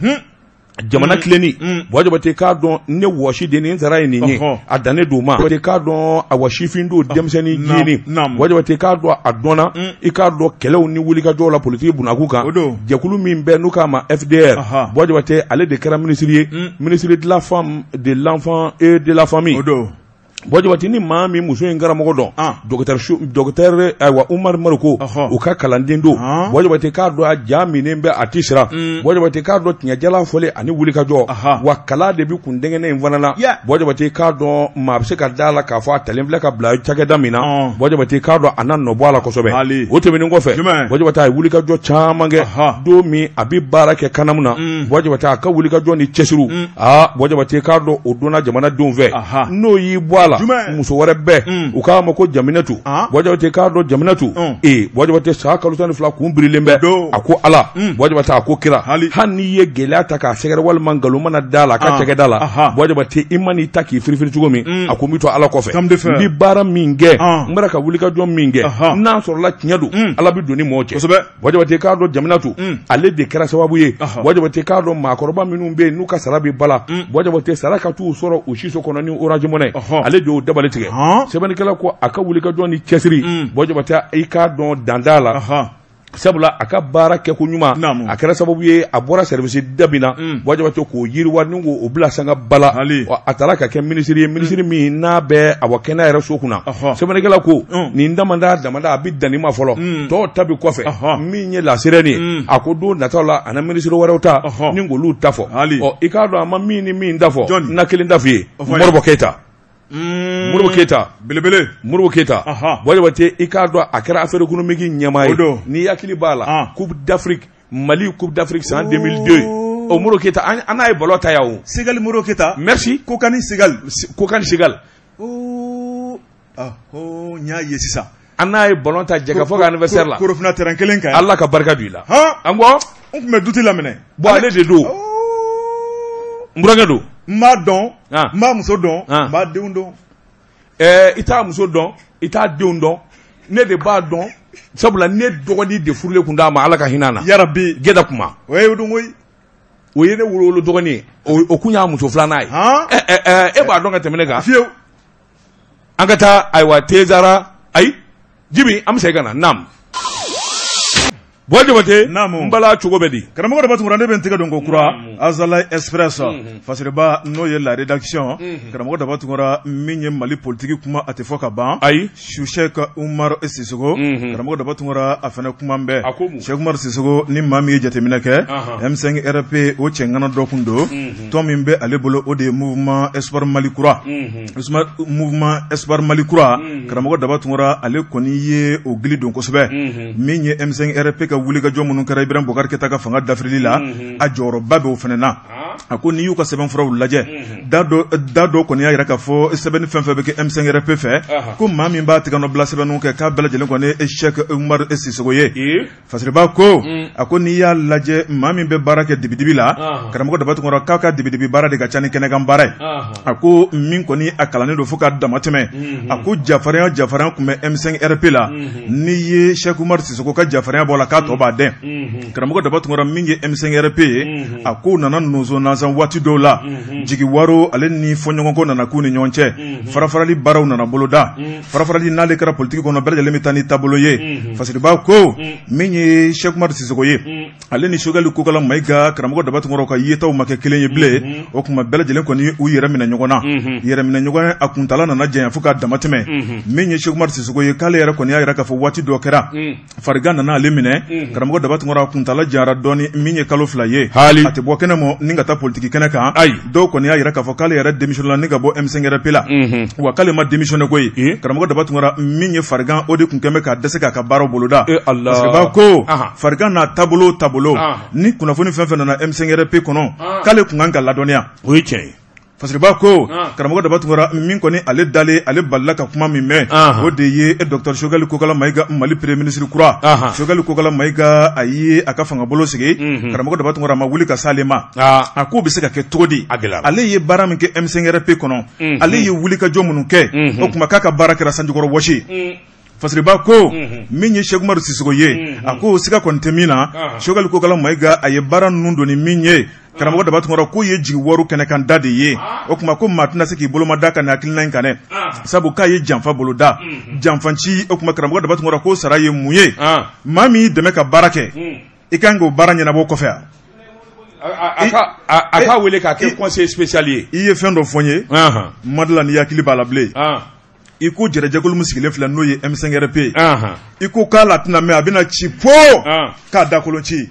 jamana kileni wajibate k'a dɔn ne wɔsi de ni nzara ye nin ye a dannen d'o ma wajibate k'a dɔn a wɔsifin don denmisɛnnin jeni wajibate k'a dɔn a dɔnna i k'a dɔn kɛlɛw ni wulikajɔw la politiki bunakun kan jɛkulu min bɛ n'u k'a ma FDR wajibate ale de kɛra ministre ye ministre de la femme de l'enfant et de la famille wajibate ni maa min muso in karamɔgɔ dɔn docteur ayiwa Umar Maruko u ka kalanden don wajibate k'a dɔn a ja minen bɛ a ti sira wajibate k'a dɔn tiɲɛjala fɔlen ani wulikajɔ wa kala de bi kun dɛngɛnɛ in fana na wajibate k'a dɔn maa bɛ se ka d'a la k'a fɔ a talen filɛ ka bila cakɛda min na wajibate k'a dɔn a na nɔ bɔ a la kosɛbɛ o tɛmɛnen kɔfɛ wajibate a ye wulikajɔ caman kɛ don min a bi baara kɛ kanamu na wajibate a ka wulikajɔ ni cɛsiriw wajibate k'a dɔn o donna jamanadenw fɛ n'o y'i bɔ a la muso wɛrɛ bɛɛ u k'a ma ko Jaminatu wajibate k'a dɔn Jaminatu wajibate sa kalo 12 kun birilen bɛ a ko Ala wajibate a ko kira hali n'i ye gɛlɛya ta k'a sɛgɛrɛ walima nkalon mana da la a ka cɛkɛda la wajibate i man'i ta k'i firifiri cogo min a ko n bɛ to Ala kɔfɛ n bɛ baara min kɛ n bɛra ka wulikajɔ min kɛ n'a sɔrɔla tiɲɛ don Ala bɛ don ni mɔgɔ cɛ wajibate k'a dɔn Jaminatu ale de kɛra sababu ye wajibate k'a dɔn maakɔrɔba minnu bɛ yen n'u ka sara bɛ bala wajibate sara ka t'u sɔrɔ u siso kɔnɔ ni Orange Money ale de y'o dabali tigɛ sɛbɛnnikɛla ko a ka wulikajɔ ni cɛsiri wajibate i k'a dɔn danda la sabula a ka baara kɛ ko ɲuman a kɛra sababu ye a bɔra service dabi na wajibate k'o yiriwa ni k'o bila sanga bala a taara ka kɛ minisiri ye minisiri min n'a bɛ a bɔ kɛnɛ yɛrɛ so kunna sɛbɛnnikɛla ko nin damanda a bɛ danni ma fɔlɔ tɔw ta bi kɔfɛ min ye lasirɛ nin a ko don nataw la a na minisiri wɛrɛw ta ni k'olu ta fɔ i k'a dɔn a ma min ni min ta fɔ na kelen ta f'i ye Modibo Keita Modibo Keita belebele Modibo Keita wajibate i k'a dɔn a kɛra affaire économique ɲɛmaa ye n'i hakili b'a la Coupe d'Afrique Mali Coupe d'Afrique san 2002 o Modibo Keita an n'a ye ballon ta yan o
Segal Modibo Keita
merci
Kokani Segal n y'a ye sisan
an n'a ye ballon ta jɛ ka fɔ ka anniversaire la
Korofina terrain kelen kan
Ala ka barika don i la an bɔ
n tun bɛ duti laminɛ
ale de don n burankɛ don
n b'a dɔn n b'a muso dɔn n b'a denw dɔn
i t'a muso dɔn i t'a denw dɔn ne de b'a dɔn sabula ne dɔgɔnin de furulen kun d'a ma Ala ka hinɛ na
yarabi
Geda kuma
o ye don koyi
o ye ne wolo dɔgɔnin ye o kun y'a muso filanan ye e b'a dɔn ka tɛmɛ ne kan
fiyewu
an ka taa ayiwa Tezara ayi Jibi an bɛ segin ka na naam wajibate n bala cogo bɛ di
karamɔgɔ dɔ b'a tugura ne bɛ n tɛgɛ don ko kura Azala Express fasiriba n'o ye la rédaction karamɔgɔ dɔ b'a tugura min ye Mali politique kuma a tɛ fɔ ka ban
ayi
Sheikh Umar Sissoco karamɔgɔ dɔ b'a tugura a fana kuma bɛɛ Sheikh Umar Sissoco ni maa min ye jateminɛ kɛ M5 RP o cɛŋana dɔ kun don tɔn min bɛ ale bolo o de ye mouvement Espoir Mali kura mouvement Espoir Mali kura karamɔgɔ dɔ b'a tugura ale kɔni ye o gili don kosɛbɛ min ye M5 RP ka wulikajɔ minnu kɛra Ibrahim Boubacar Keita ka fanga dafirili la a jɔyɔrɔba bɛ o fana na a ko n'i y'u ka sɛbɛnfuraw lajɛ da dɔ kɔni y'a jira k'a fɔ sɛbɛnni fɛn fɛn bɛ kɛ M5 RP fɛ ko maa min b'a tigɛ nɔ bila sɛbɛnninw kɛ k'a bɛɛ lajɛlen kɔni ye Cheikh Umar Sissoco ye fasiriba ko a ko n'i y'a lajɛ maa min bɛ baara kɛ dibidibi la karamɔgɔ dɔ b'a tugura k'a ka dibidibi baara de ka ca ni kɛnɛkan baara ye a ko min kɔni a kalannen don fo k'a dama tɛmɛ a ko jafarinya tun bɛ M5 RP la n'i ye Cheikh Umar Sissoco ka jafarinya bɔ la k'a tɔ b'a dɛn karamɔgɔ dɔ b'a tugura min ye M5 RP ye a ko nana nɔnsɔn nansan waati dɔw la jigi waro ale ni fɔɲɔgɔnko nana k'u ni ɲɔgɔn cɛ farafarali baaraw nana boloda farafarali n'ale kɛra politiki kɔnɔ bɛɛ lajɛlen bɛ taa ni taabolo ye fasiriba ko min ye Cheikh Umaru Sisoko ye ale ni Choguel Kokala Mayiga karamɔgɔ Daba-Tunkara ka yetaw ma kɛ kelen ye bilen o kuma bɛɛ lajɛlen kɔni u yɛrɛ minɛ ɲɔgɔn na yɛrɛ minɛ ɲɔgɔn a kuntala nana janya fo ka dama tɛmɛ min ye Cheikh Umaru Sisoko ye k'ale yɛrɛ kɔni y'a yɛrɛ k'a fɔ waati dɔ kɛra farigan nana ale minɛ karamɔgɔ Daba-Tunkara kuntala jara dɔɔni min ye kalo 2 ye a tɛ bɔ kɛnɛ mɔ ni ka taa politiki kɛnɛ kan dɔw kɔni y'a yɛrɛ k'a fɔ k'ale yɛrɛ démissionné la ni ka bɔ M5RP la wa k'ale ma démissionné koyi karamɔgɔ Daba-Tunkara min ye farigan o de kun kɛmɛ ka dɛsɛ k'a ka baaraw boloda parce que b'a ko farigan n'a taabolo ni kunnafoni fɛn fɛn nana M5RP kɔnɔ k'ale kun kan ka ladɔnniya
o ye tiɲɛ ye
fasiriba ko karamɔgɔ Daba-Tunkara min kɔni ale dalen ale balila ka kuma min mɛn o de ye Dr Choguel Kokala Mayiga Mali premier ministre kura Choguel Kokala Mayiga a ye a ka fanga bolo sigi karamɔgɔ Daba-Tunkara ma wuli ka s'ale ma a ko bɛ se ka kɛ cogo di ale ye baara min kɛ M5RP kɔnɔ ale ye wuli ka jɔ minnu kɛ o kuma k'a ka baara kɛra sanjikɔrɔ wɔsi fasiriba ko min ye Cheikh Umaru Sisoko ye a ko siga kɔni tɛ min na Choguel Kokala Mayiga a ye baara ninnu don ni min ye karamɔgɔ Daba-Tunkara ko ye jigi wɔɔrɔ kɛnɛ kan da de ye o kuma ko maa tɛna se k'i boloma da ka ni hakilina in kan dɛ sabu k'a ye janfa boloda janfanci o kuma karamɔgɔ Daba-Tunkara ko sara ye mun ye maa min y'i dɛmɛ ka baara kɛ i kan k'o baara ɲɛnabɔ kɔfɛ
a k'a wele k'a kɛ conseil spécial ye
i ye fɛn dɔ fɔ n ye madala ni hakili b'a la bilen i ko jɛrɛjɛkulu min sigilen filɛ n'o ye M5RP i ko k'a la tɛna mɛn a bɛna ci po k'a dakolon ci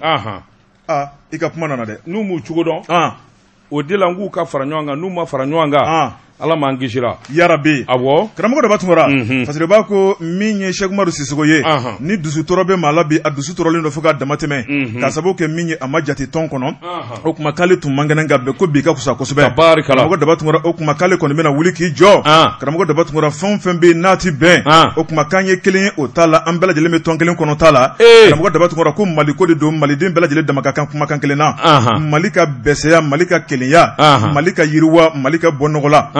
i ka kuma nana dɛ
n'u m'u cogo dɔn o de la n k'u ka fara ɲɔgɔn kan n'u ma fara ɲɔgɔn kan Ala m'an kisira
yarabi
awɔ
karamɔgɔ Daba-Tunkara parce que b'a ko min ye Cheikh Umaru Sisoko ye ni dusu tɔɔrɔ bɛ maa la bi a dusu tɔɔrɔlen don fo ka dama tɛmɛ ka sababu kɛ min ye a ma jate tɔn kɔnɔ o kuma k'ale tun man kɛnɛ ka bɛn ko bi ka kusa kosɛbɛ karamɔgɔ Daba-Tunkara o kuma k'ale kɔni bɛna wuli k'i jɔ karamɔgɔ Daba-Tunkara fɛn fɛn bɛ n'a ti bɛn o kuma k'an ye kelen ye o t'a la an bɛɛ lajɛlen bɛ tɔn kelen kɔnɔ t'a la karamɔgɔ Daba-Tunkara ko Mali ko de don maliden bɛɛ lajɛlen dama ka kan kumakan kelen na Mali ka bɛsɛya Mali ka kelenya Mali ka yiriwa Mali ka bɔ nɔgɔ la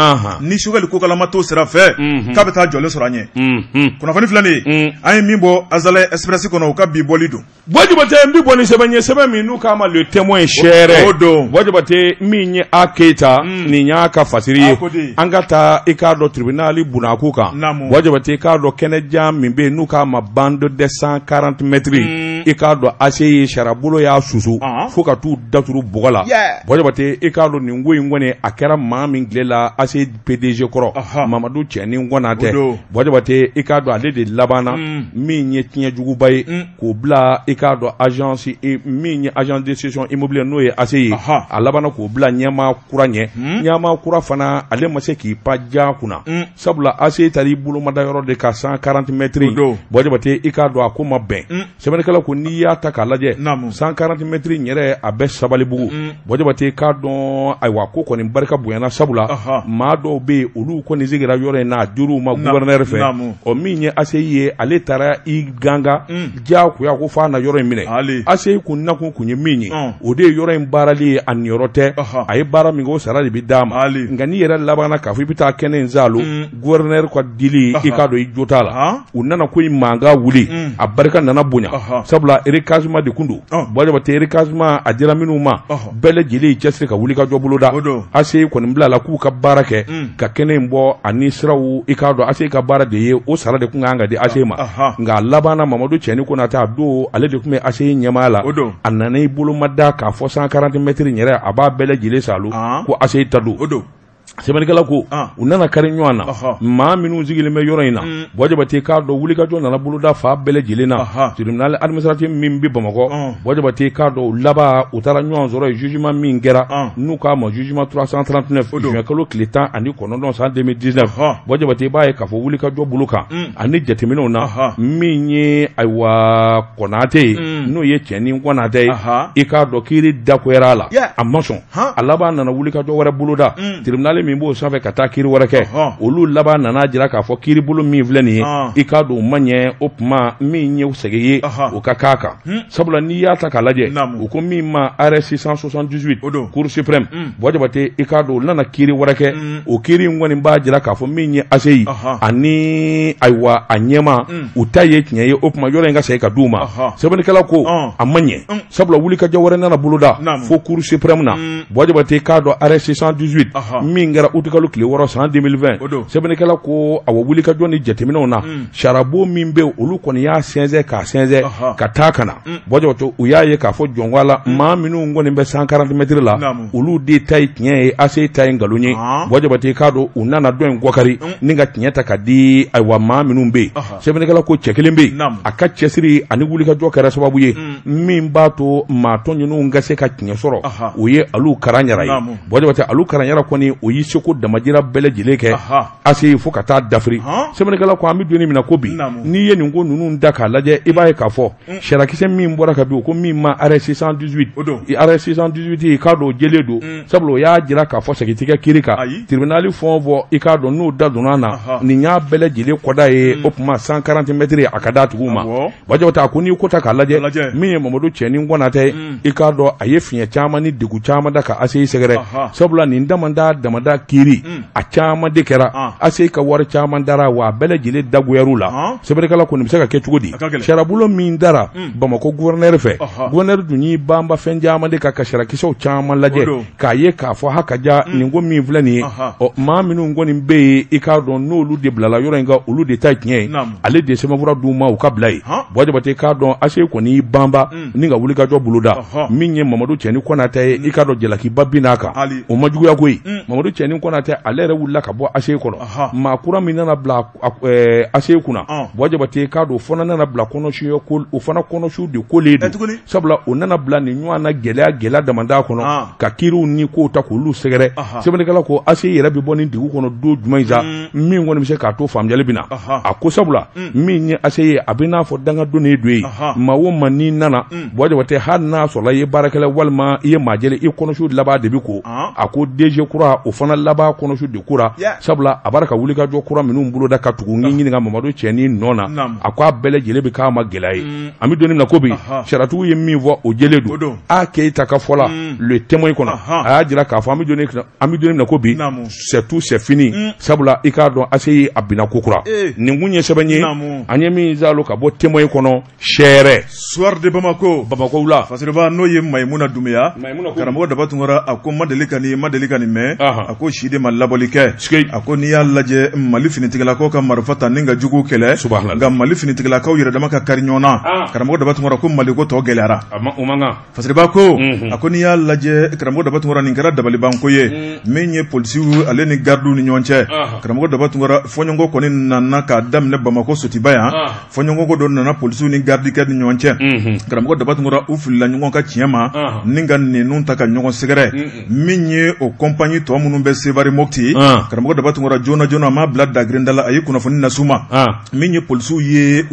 ni Choguel Kokala ma to sira fɛ k'a bɛ taa jɔlen sɔrɔ an ɲɛ kunnafoni filɛ nin ye an ye min bɔ Azalɛ Express kɔnɔ u ka bi bɔli don
Bɔjibate n bi bɔ ni sɛbɛn ye sɛbɛn min n'u k'a ma le témoin sɛrɛ
o don
Bɔjibate min ye A Keita nin y'a ka fasiri ye an ka taa i k'a dɔn tribunal Bunaku kan Bɔjibate i k'a dɔn kɛnɛjan min bɛ yen n'u k'a ma bande de 140 mètres i k'a dɔn ACE ye sarabolo y'a susu fo ka t'u daturu bɔgɔ la Bɔjibate i k'a dɔn nin ko in kɔni a kɛra maa min tile la ACE PDG kɔrɔ Mamadu Cɛni Nkɔnatɛ Bɔjibate i k'a dɔn ale de labanna min ye tiɲɛjuguba ye k'o bila i k'a dɔn agence min ye agence de gestion immobilière n'o ye ACE ye a labanna k'o bila ɲɛmaa kura ɲɛ ɲɛmaa kura fana ale ma se k'i pa ja kunna sabula ACE taar'i bolomada yɔrɔ de ka 140 mètres Bɔjibate i k'a dɔn a ko ma bɛn sɛbɛnnikɛla ko n'i y'a ta k'a lajɛ 140 mètres yɛrɛ a bɛ Sabalibugu Bɔjibate i k'a dɔn ayiwa ko kɔni barika bonyana sabula maa dɔw bɛ yen olu kɔni sigira yɔrɔ in n'a dir'u ma gouverneur fɛ o min ye ACE ye ale taara i ganga diyagoya ko f'a na yɔrɔ in minɛ ACE kun nakun kun ye min ye o de ye yɔrɔ in baarali ye a niyɔrɔ tɛ a ye baara min kɛ o sara de bɛ d'a ma nka n'i yɛrɛ labanna k'a fɔ i bɛ taa kɛnɛ in zalo gouverneur ka dili i k'a dɔn i jo t'a la u nana ko in mankan wuli a barika nana bonya sabula recasement de kun don Bɔjibate recasement a dira minnu ma bɛɛ lajɛlen cɛsiri ka wuli ka jɔ boloda ACE kɔni bila la k'u ka baara kɛ ka kɛnɛ in bɔ ani siraw i k'a dɔn ACE ka baara de ye o sara de kun kan ka di ACE ma nka labanna Mamadu Cɛni Konatɛ a don ale de kun bɛ ACE ɲɛmaa la a nana i bolomada k'a fɔ 140 mètres yɛrɛ a b'a bɛɛ lajɛlen salo ko ACE ta don sɛbɛnnikɛla ko u nana kari ɲɔgɔn na maa minnu sigilen bɛ yɔrɔ in na Bɔjibate k'a dɔn wulikajɔ nana boloda fa bɛɛ lajɛlen na tribunal administratif min bɛ Bamakɔ Bɔjibate k'a dɔn laban u taara ɲɔgɔn sɔrɔ ye jugement min kɛra n'u k'a ma jugement 339 juin kalo tile 19 san 2019 Bɔjibate b'a ye k'a fɔ wulikajɔ bolo kan ani jateminɛw na min ye ayiwa Konatɛ ye n'o ye Cɛni Nkɔnatɛ ye i k'a dɔn kiiri dakoyara a la a ma sɔn a laban nana wulikajɔ wɛrɛ boloda tribunal min b'o sanfɛ ka taa kiiri wɛrɛ kɛ olu laban nana jira k'a fɔ kiiribolo min filɛ nin ye i k'a dɔn o man ɲɛ o tuma min ye sɛgɛ ye o ka k'a kan sabula n'i y'a ta k'a lajɛ u ko min ma arrêt 678 Cour suprême Boy Diabaté i k'a dɔn o nana kiiri wɛrɛ kɛ o kiiri in kɔni b'a jira k'a fɔ min ye ACI ani ayiwa a ɲɛma u ta ye tiɲɛ ye o tuma yɔrɔ in ka segin ka d'u ma sɛbɛnnikɛla ko a man ɲɛ sabula wulikajɔ wɛrɛ nana boloda fo Cour suprême na Boy Diabaté k'a dɔn arrêt 618 min kɛra août kalo tile 6 san 2020 sɛbɛnnikɛla ko a wulikajɔ ni jateminɛw na sarabo min bɛ olu kɔni y'a sɛnsɛn k'a sɛnsɛn ka taa kana Boy Diabaté u y'a ye k'a fɔ jɔnko la maa minnu kɔni bɛ 140 mètres la olu de ta ye tiɲɛ ye ACI ta ye nkalon ye Boy Diabaté k'a dɔn u nana dɔ in gwakari ni ka tiɲɛ ta ka di ayiwa maa minnu bɛ yen sɛbɛnnikɛla ko cɛ kelen bɛ yen a ka cɛsiri ani wulikajɔ kɛra sababu ye min b'a to maa tɔ ninnu ka se ka tiɲɛ sɔrɔ o ye alu karan yara ye Boy Diabaté alu karan yara kɔni o y'i seko damajira bɛɛ lajɛlen kɛ ACI fo ka taa dafiri sɛbɛnnikɛla ko an bɛ donni min na ko bi n'i ye nin ko ninnu da k'a lajɛ i b'a ye k'a fɔ sarakisɛ min bɔra ka bin o ko min ma arrêt 618 arrêt 618 i k'a dɔn o jɛlen don sabula o y'a jira k'a fɔ segitikɛ kiiri kan tribunal fɛn o fɛn i k'a dɔn n'o da donna na nin y'a bɛɛ lajɛlen kɔda ye o tuma 140 mètres a ka d'a tigiw ma Boy Diabaté a ko n'i ko ta k'a lajɛ min ye Mamadou Cɛni Konatɛ i k'a dɔn a ye fiɲɛ caman ni degun caman da ka ACI sɛgɛrɛ sabula nin damanda kiiri a caman de kɛra ACI ka wari caman dara wa a bɛɛ lajɛlen dagoyar'u la sɛbɛnnikɛla kɔni bɛ se ka kɛ cogo di sarabolo min dara Bamakɔ gouverneur fɛ gouverneur dun y'i banba fɛn caman de ka sarakisɛw caman lajɛ k'a ye k'a fɔ hakaja nin ko min filɛ nin ye maa minnu kɔni bɛ yen i k'a dɔn n'olu de bilala yɔrɔ in kan olu de ta ye tiɲɛ ye ale de sɛbɛnfura d'u ma u ka bila ye Boy Diabaté k'a dɔn ACI kɔni y'i banba ni ka wulikajɔ boloda min ye Mamadou Cɛni Konatɛ ye i k'a dɔn jalakiba bin n'a kan o ma juguya koyi Mamadou Cɛni Konatɛ ale yɛrɛ wulila ka bɔ ACI kɔnɔ maa kura min nana bila ACI kunna Boy Diabaté k'a dɔn o fana nana bila kɔnɔsiw o fana kɔnɔsiw de kolen don sabula o nana bila nin ɲɔgɔn na gɛlɛya damanda kɔnɔ ka kiiriw ni kow ta k'olu sɛgɛrɛ sɛbɛnnikɛla ko ACI yɛrɛ bɛ bɔ nin degun kɔnɔ don jumɛn in sa min kɔni bɛ se k'a to faamuyali bɛ na a ko sabula min ye ACI ye a bɛ n'a fɔ dangadonnen don ye maa o maa n'i nana Boy Diabaté hali n'a sɔrɔla i ye baarakɛla walima i ye maa jɛlen i kɔnɔsiw laban de bɛ ko a ko DG kura o fana laban kɔnɔsiw de kura sabula a b'a ka wulikajɔ kura minnu boloda ka tugu ni ɲininka Mamadou Cɛni nɔ na a ko a bɛɛ lajɛlen bɛ k'a ma gɛlɛya ye an bɛ donni min na ko bi sariyatigiw ye min fɔ o jɛlen don a Keita ka fɔ la le témoin kɔnɔ a y'a jira k'a fɔ an bɛ donni min na ko bi c'est tout c'est fini sabula i k'a dɔn ACI a binna ko kura nin kun ye sɛbɛn ye an ye min zalo ka bɔ témoin kɔnɔ sɛɛrɛ
soir de Bamako
la
fasiriba n'o ye Maïmouna Doumbouya karamɔgɔ Daba Tunkara a ko ma deli ka nin mɛn a ko si de ma labɔli kɛ a ko n'i y'a lajɛ Mali finitigilakaw ka marifa ta ni ka juguw kɛlɛ nka Mali finitigilakaw yɛrɛ dama ka kari ɲɔgɔn na karamɔgɔ Daba Tunkara ko Mali ko tɔ gɛlɛyara fasiriba ko a ko n'i y'a lajɛ karamɔgɔ Daba Tunkara nin kɛra dabalibanko ye min ye polisiw ale ni gardiw ni ɲɔgɔn cɛ karamɔgɔ Daba Tunkara fɔɲɔgɔnkɔ kɔni nana k'a daminɛ Bamakɔ Sotiba yan fɔɲɔgɔnkɔ dɔ nana polisiw ni gardikɛ ni ɲɔgɔn cɛ karamɔgɔ Daba Tunkara u filila ɲɔgɔn ka tiɲɛ ma ni ka ninnu ta ka ɲɔgɔn sɛgɛrɛ min ye o compagnie tɔ minnu bɛ Sevare Mopti karamɔgɔ Daba Tunkara joona a m'a bila dagrenda la a ye kunnafoni las'u ma min ye polisiw ye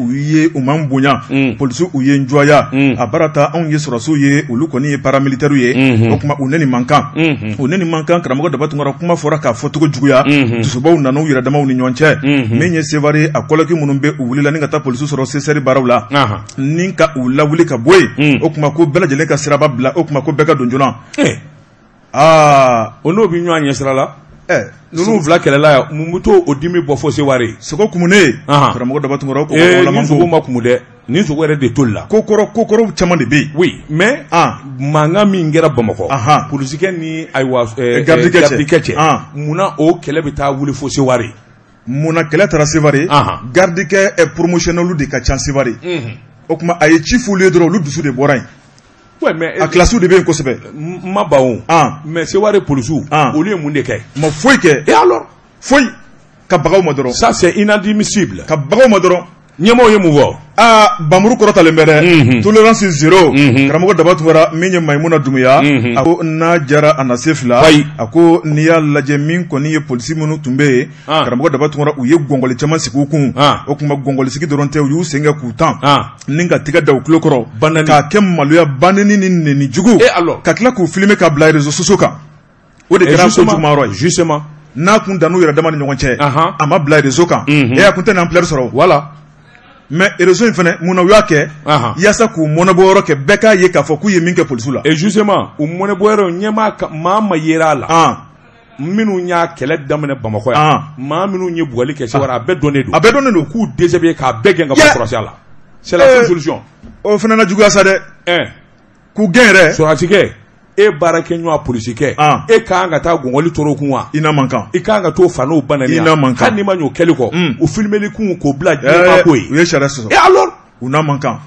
u man bonya polisiw u ye njɔya a baara ta anw ye sɔrɔsiw ye olu kɔni ye paramilitaires ye o kuma u neni man kan karamɔgɔ Daba Tunkara kuma fɔra k'a fɔcogo juguya dusubaw nana u yɛrɛ damaw ni ɲɔgɔn cɛ min ye Sevare a kɔlɔki minnu bɛ u wulila ni ka taa polisiw sɔrɔ CSR baaraw la ni ka u lawuli ka bɔ yen o kuma ko bɛɛ lajɛlen ka siraba bila o kuma ko bɛɛ ka don joona
o n'o bɛ ɲɔgɔn ɲɛ sira la ninnu fila kɛlɛla yan mun bɛ to o dimi bɔ fo Seware
sogo kumunen karamɔgɔ Daba Tunkara ko
ni sogo ma kumu dɛ ni sogo yɛrɛ de toli la
kokɔrɔ caman de bɛ yen
oui mais mankan min kɛra Bamakɔ polisikɛ ni ayiwa gardikɛ cɛ munna o kɛlɛ bɛ taa wuli fo Seware
munna kɛlɛ taara Seware gardikɛ promotionnel de ka ca Seware o kuma a ye ci f'olu ye dɔrɔn olu dusu de bɔra yen a classiw de bɛ yen kosɛbɛ
ma ba o mais Seware polisiw olu ye mun de kɛ
ma foyi kɛ
et alors
foyi ka bagaw ma dɔrɔn
ça c'est inadmissible
ka bagaw ma dɔrɔn
ɲɛmɔgɔw ye mun fɔ
Bamuru kɔrɔtalen bɛ dɛ tolérance zéro karamɔgɔ Daba Tunkara min ye Maïmouna Doumbouya a ko n'a jara a na se fila a ko n'i y'a lajɛ min kɔni ye polisi minnu tun bɛ yen karamɔgɔ Daba Tunkara u ye gɔngɔli caman sigi u kun o kuma gɔngɔli sigi dɔrɔn tɛ u y'u sen kɛ k'u tan ni ka tigɛ da u tulo kɔrɔ k'a kɛ maloya banni ni neni jugu ka tila k'u filmer ka bila réseaux sociaux kan o de kɛra kojugumayɔrɔ ye
justement
n'a kun danu yɛrɛ dama ni ɲɔgɔn cɛ a ma bila réseau kan a kun tɛ na ampleur sɔrɔ
voilà
mais réseau in fɛnɛ mun na u y'a kɛ yaasa k'u mɔnɛbɔ yɔrɔ kɛ bɛɛ k'a ye k'a fɔ k'u ye min kɛ polisiw la
et justement u mɔnɛbɔ yɔrɔ ɲɛmaa maa ma yera la minnu y'a kɛlɛ daminɛ Bamakɔ yan maa minnu ye bugɔli kɛ Sewara a bɛɛ dɔnnen don k'u déshabiller k'a bɛɛ gɛn ka bɔ sɔrɔsiya la c'est la seule solution
o fɛnɛ na juguya sa dɛ k'u gɛn yɛrɛ
sɔrɔsikɛ e baara kɛ ɲɔgɔn polisikɛ e ka kan ka taa gɔngɔli tɔɔrɔ kun wa
i n'a man kan
i ka kan ka t'o fa n'o banani
i n'a man kan
hali n'i ma ɲ'o kɛli kɔ u filmeli kun k'o bila diɲɛma ko ye
u ye sariya sɔsɔ
et alors
u n'a man kan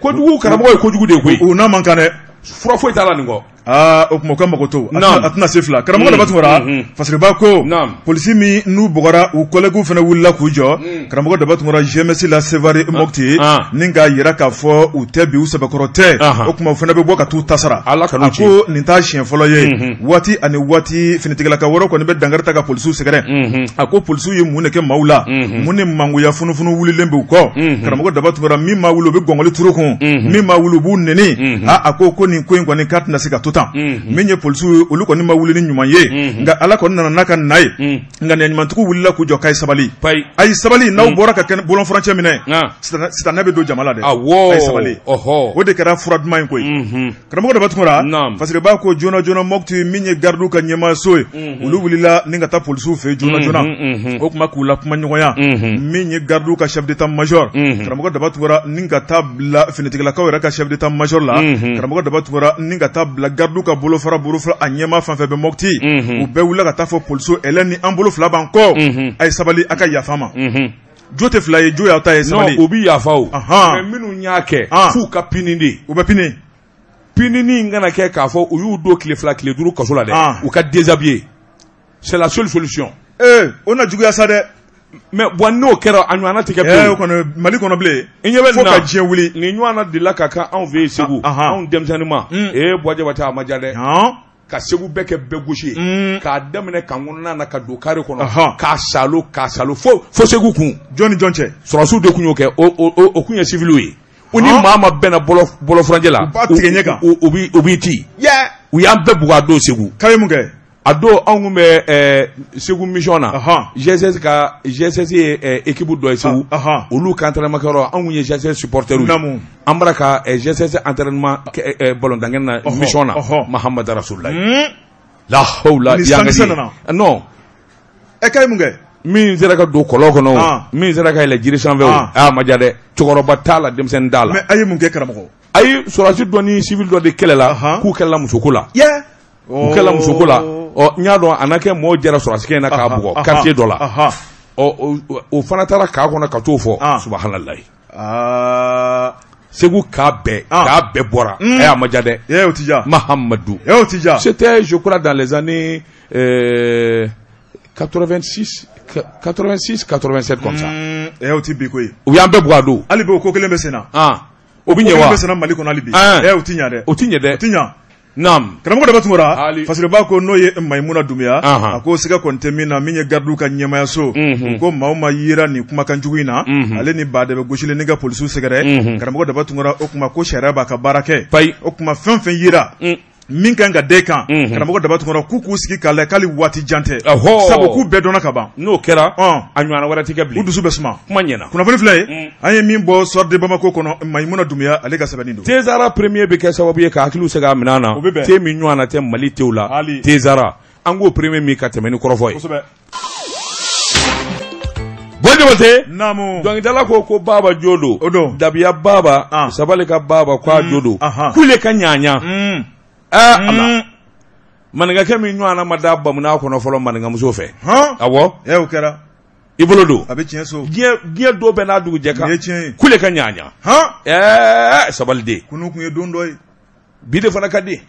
kojugu karamɔgɔ ye kojugu de koyi
u n'a man kan dɛ
fura foyi t'a la nin kɔ
o kuma ka mago to a tɛna se fila karamɔgɔ daba tungara fasiriba ko polisi min n'u bɔgɔra u collègues fana wulila k'u jɔ karamɔgɔ daba tungara GMS la Sévaré Mopti ni k'a yira k'a fɔ u tɛ bi u sɛbɛkɔrɔ tɛ o kuma u fana bɛ bɔ ka t'u ta sara a ko nin t'a siɲɛ fɔlɔ ye waati ani waati finitigilaka wɛrɛ kɔni bɛ dankari ta ka polisiw sɛgɛrɛ a ko polisiw ye mun de kɛ maaw la mun ni mangoya funufunu wulilen bɛ u kɔ karamɔgɔ daba tungara min ma wuli u bɛ gɔngɔli turu kun min ma wuli u b'u nɛni a ko nin ko in kɔni k'a tɛna se ka to tan min ye polisiw olu kɔni ma wuli ni ɲuman ye nka Ala kɔni nana n'a ka na ye nka nin ɲumantigiw wulila k'u jɔ k'a ye sabali a ye sabali n'aw bɔra ka kɛ bolon furancɛ minɛ sitanɛ bɛ don jama la dɛ a ye sabali o de kɛra fura duman in koyi karamɔgɔ daba tungara fasiriba ko joona joona Mopti min ye gardiw ka ɲɛmaaso ye olu wulila ni ka taa polisiw fɛ joona joona o kuma k'u la kuma ɲɔgɔnya min ye gardiw ka chef d'état major karamɔgɔ daba tungara ni ka taa bila finitigilakaw yɛrɛ ka chef d'état major la karamɔgɔ daba tungara ni ka taa bila gardiw ka bolofara a ɲɛma fan fɛn bɛ Mopti u bɛɛ wulila ka taa fɔ polisiw ɛlɛn ni an bolo fila b'an kɔ a ye sabali a ka yafa ma jo tɛ fila ye jo y'aw ta ye sabali
o bi yafa o mais minnu y'a kɛ f'u ka pini de
u bɛ pini
pinini in kana kɛ k'a fɔ u y'u don tile fila tile duuru kaso la dɛ u ka déshabiller c'est la seule solution
o na juguya sa dɛ
mais bon n'o kɛra a ɲɔgɔnna tɛ kɛ bilen
Mali kɔnɔ bilen
i ɲɛ bɛ nin
na fo ka diɲɛ wuli
nin ɲɔgɔnna delila ka kan anw fɛ yen Segu anw denmisɛnnin ma Buwa Jabate a ma diya dɛ ka Segu bɛɛ kɛ bɛɛ gosi ye k'a daminɛ kan kɔnɔna na ka don carré kɔnɔ k'a salo fo Segu kun
jɔn ni jɔn cɛ
sɔrɔsiw de kun y'o kɛ o kun ye civiliw ye u ni maa ma bɛnna bɔlɔ furancɛ la
u b'a tigɛ ɲɛ kan
u b'i ci u y'an bɛɛ bugɔ a don Segu
k'a ye mun kɛ
a don anw kun bɛ Segu mission na GSS ye équipe dɔ ye Segu olu ka entraînement kɛyɔrɔ anw kun ye GSS supporters ye an bɔra ka GSS entraînement ballon-tan na mission na Mahamadu Rasululayi la hawla non
k'a ye mun kɛ
min sera ka don kɔlɔn kɔnɔ min sera ka yɛlɛ jiri sanfɛ a ma diya dɛ cɛkɔrɔba t'a la denmisɛnnin t'a la
mais a ye mun kɛ karamɔgɔ
a ye sɔrɔdasi dɔ ni civil dɔ de kɛlɛ la k'u kɛlɛla musoko la u kɛlɛla musoko la n y'a dɔn a na kɛ mɔgɔw jɛra sɔrɔsikɛ in na k'a bugɔ quartier dɔ la o fana taara k'a kɔnɔ ka t'o fɔ subahanallahi Segu k'a bɛɛ bɔra a ma diya dɛ Mahamadu c'était je crois dans les années 86 87 comme ça
o ti bi koyi
u y'an bɛɛ bugɔ a don
hali bi o ko kelen bɛ sen na
o bɛ ɲɛ wa
o bɛ sen na Mali kɔnɔ hali bi o ti ɲɛ dɛ
o ti ɲɛ dɛ
o ti ɲɛ
naam
karamɔgɔ daba tungara fasiriba ko n'o ye Mayimuna Dunbiya a ko siga kɔni tɛ min na min ye gardiw ka ɲɛmayaso u ko maa o maa yera nin kumakan jugu in na ale ni baadɛbɛ gosilen ni ka polisiw sɛgɛrɛ karamɔgɔ daba tungara o kuma ko sariya b'a ka baara kɛ o kuma fɛn fɛn yera min kan ka den kan karamɔgɔ daba tungara k'u sigi k'a lajɛ k'ali waati jan tɛ sabu k'u bɛɛ dɔnna ka ban
n'o kɛra a ɲɔgɔnna wɛrɛ tɛ kɛ bilen
u dusu bɛ suma
kuma ɲɛna
kunnafoni filɛ ye an ye min bɔ Soir de Bamako kɔnɔ Mayimuna Dunbiya ale ka sɛbɛnni don
Tezara premier bɛ kɛ sababu ye ka hakiliw segin a minɛn na te min ɲɔgɔnna tɛ Mali tew la Tezara an k'o premier min ka tɛmɛ ni kɔrɔfɔ ye Buwa Jabate dɔnkilidala ko Baba Jodo Dabiya Baba Sabali ka Baba k'a Jodo kule ka ɲaɲa ala maninkakɛ min ɲɔgɔnna ma da bamuna kɔnɔ fɔlɔ maninkamuso fɛ awɔ
o kɛra
i bolo don
a bɛ tiɲɛ so
diɲɛ don bɛɛ n'a dugujɛ kan kule ka ɲaɲa sabaliden
kunu kun ye don dɔ ye
bi de fana ka di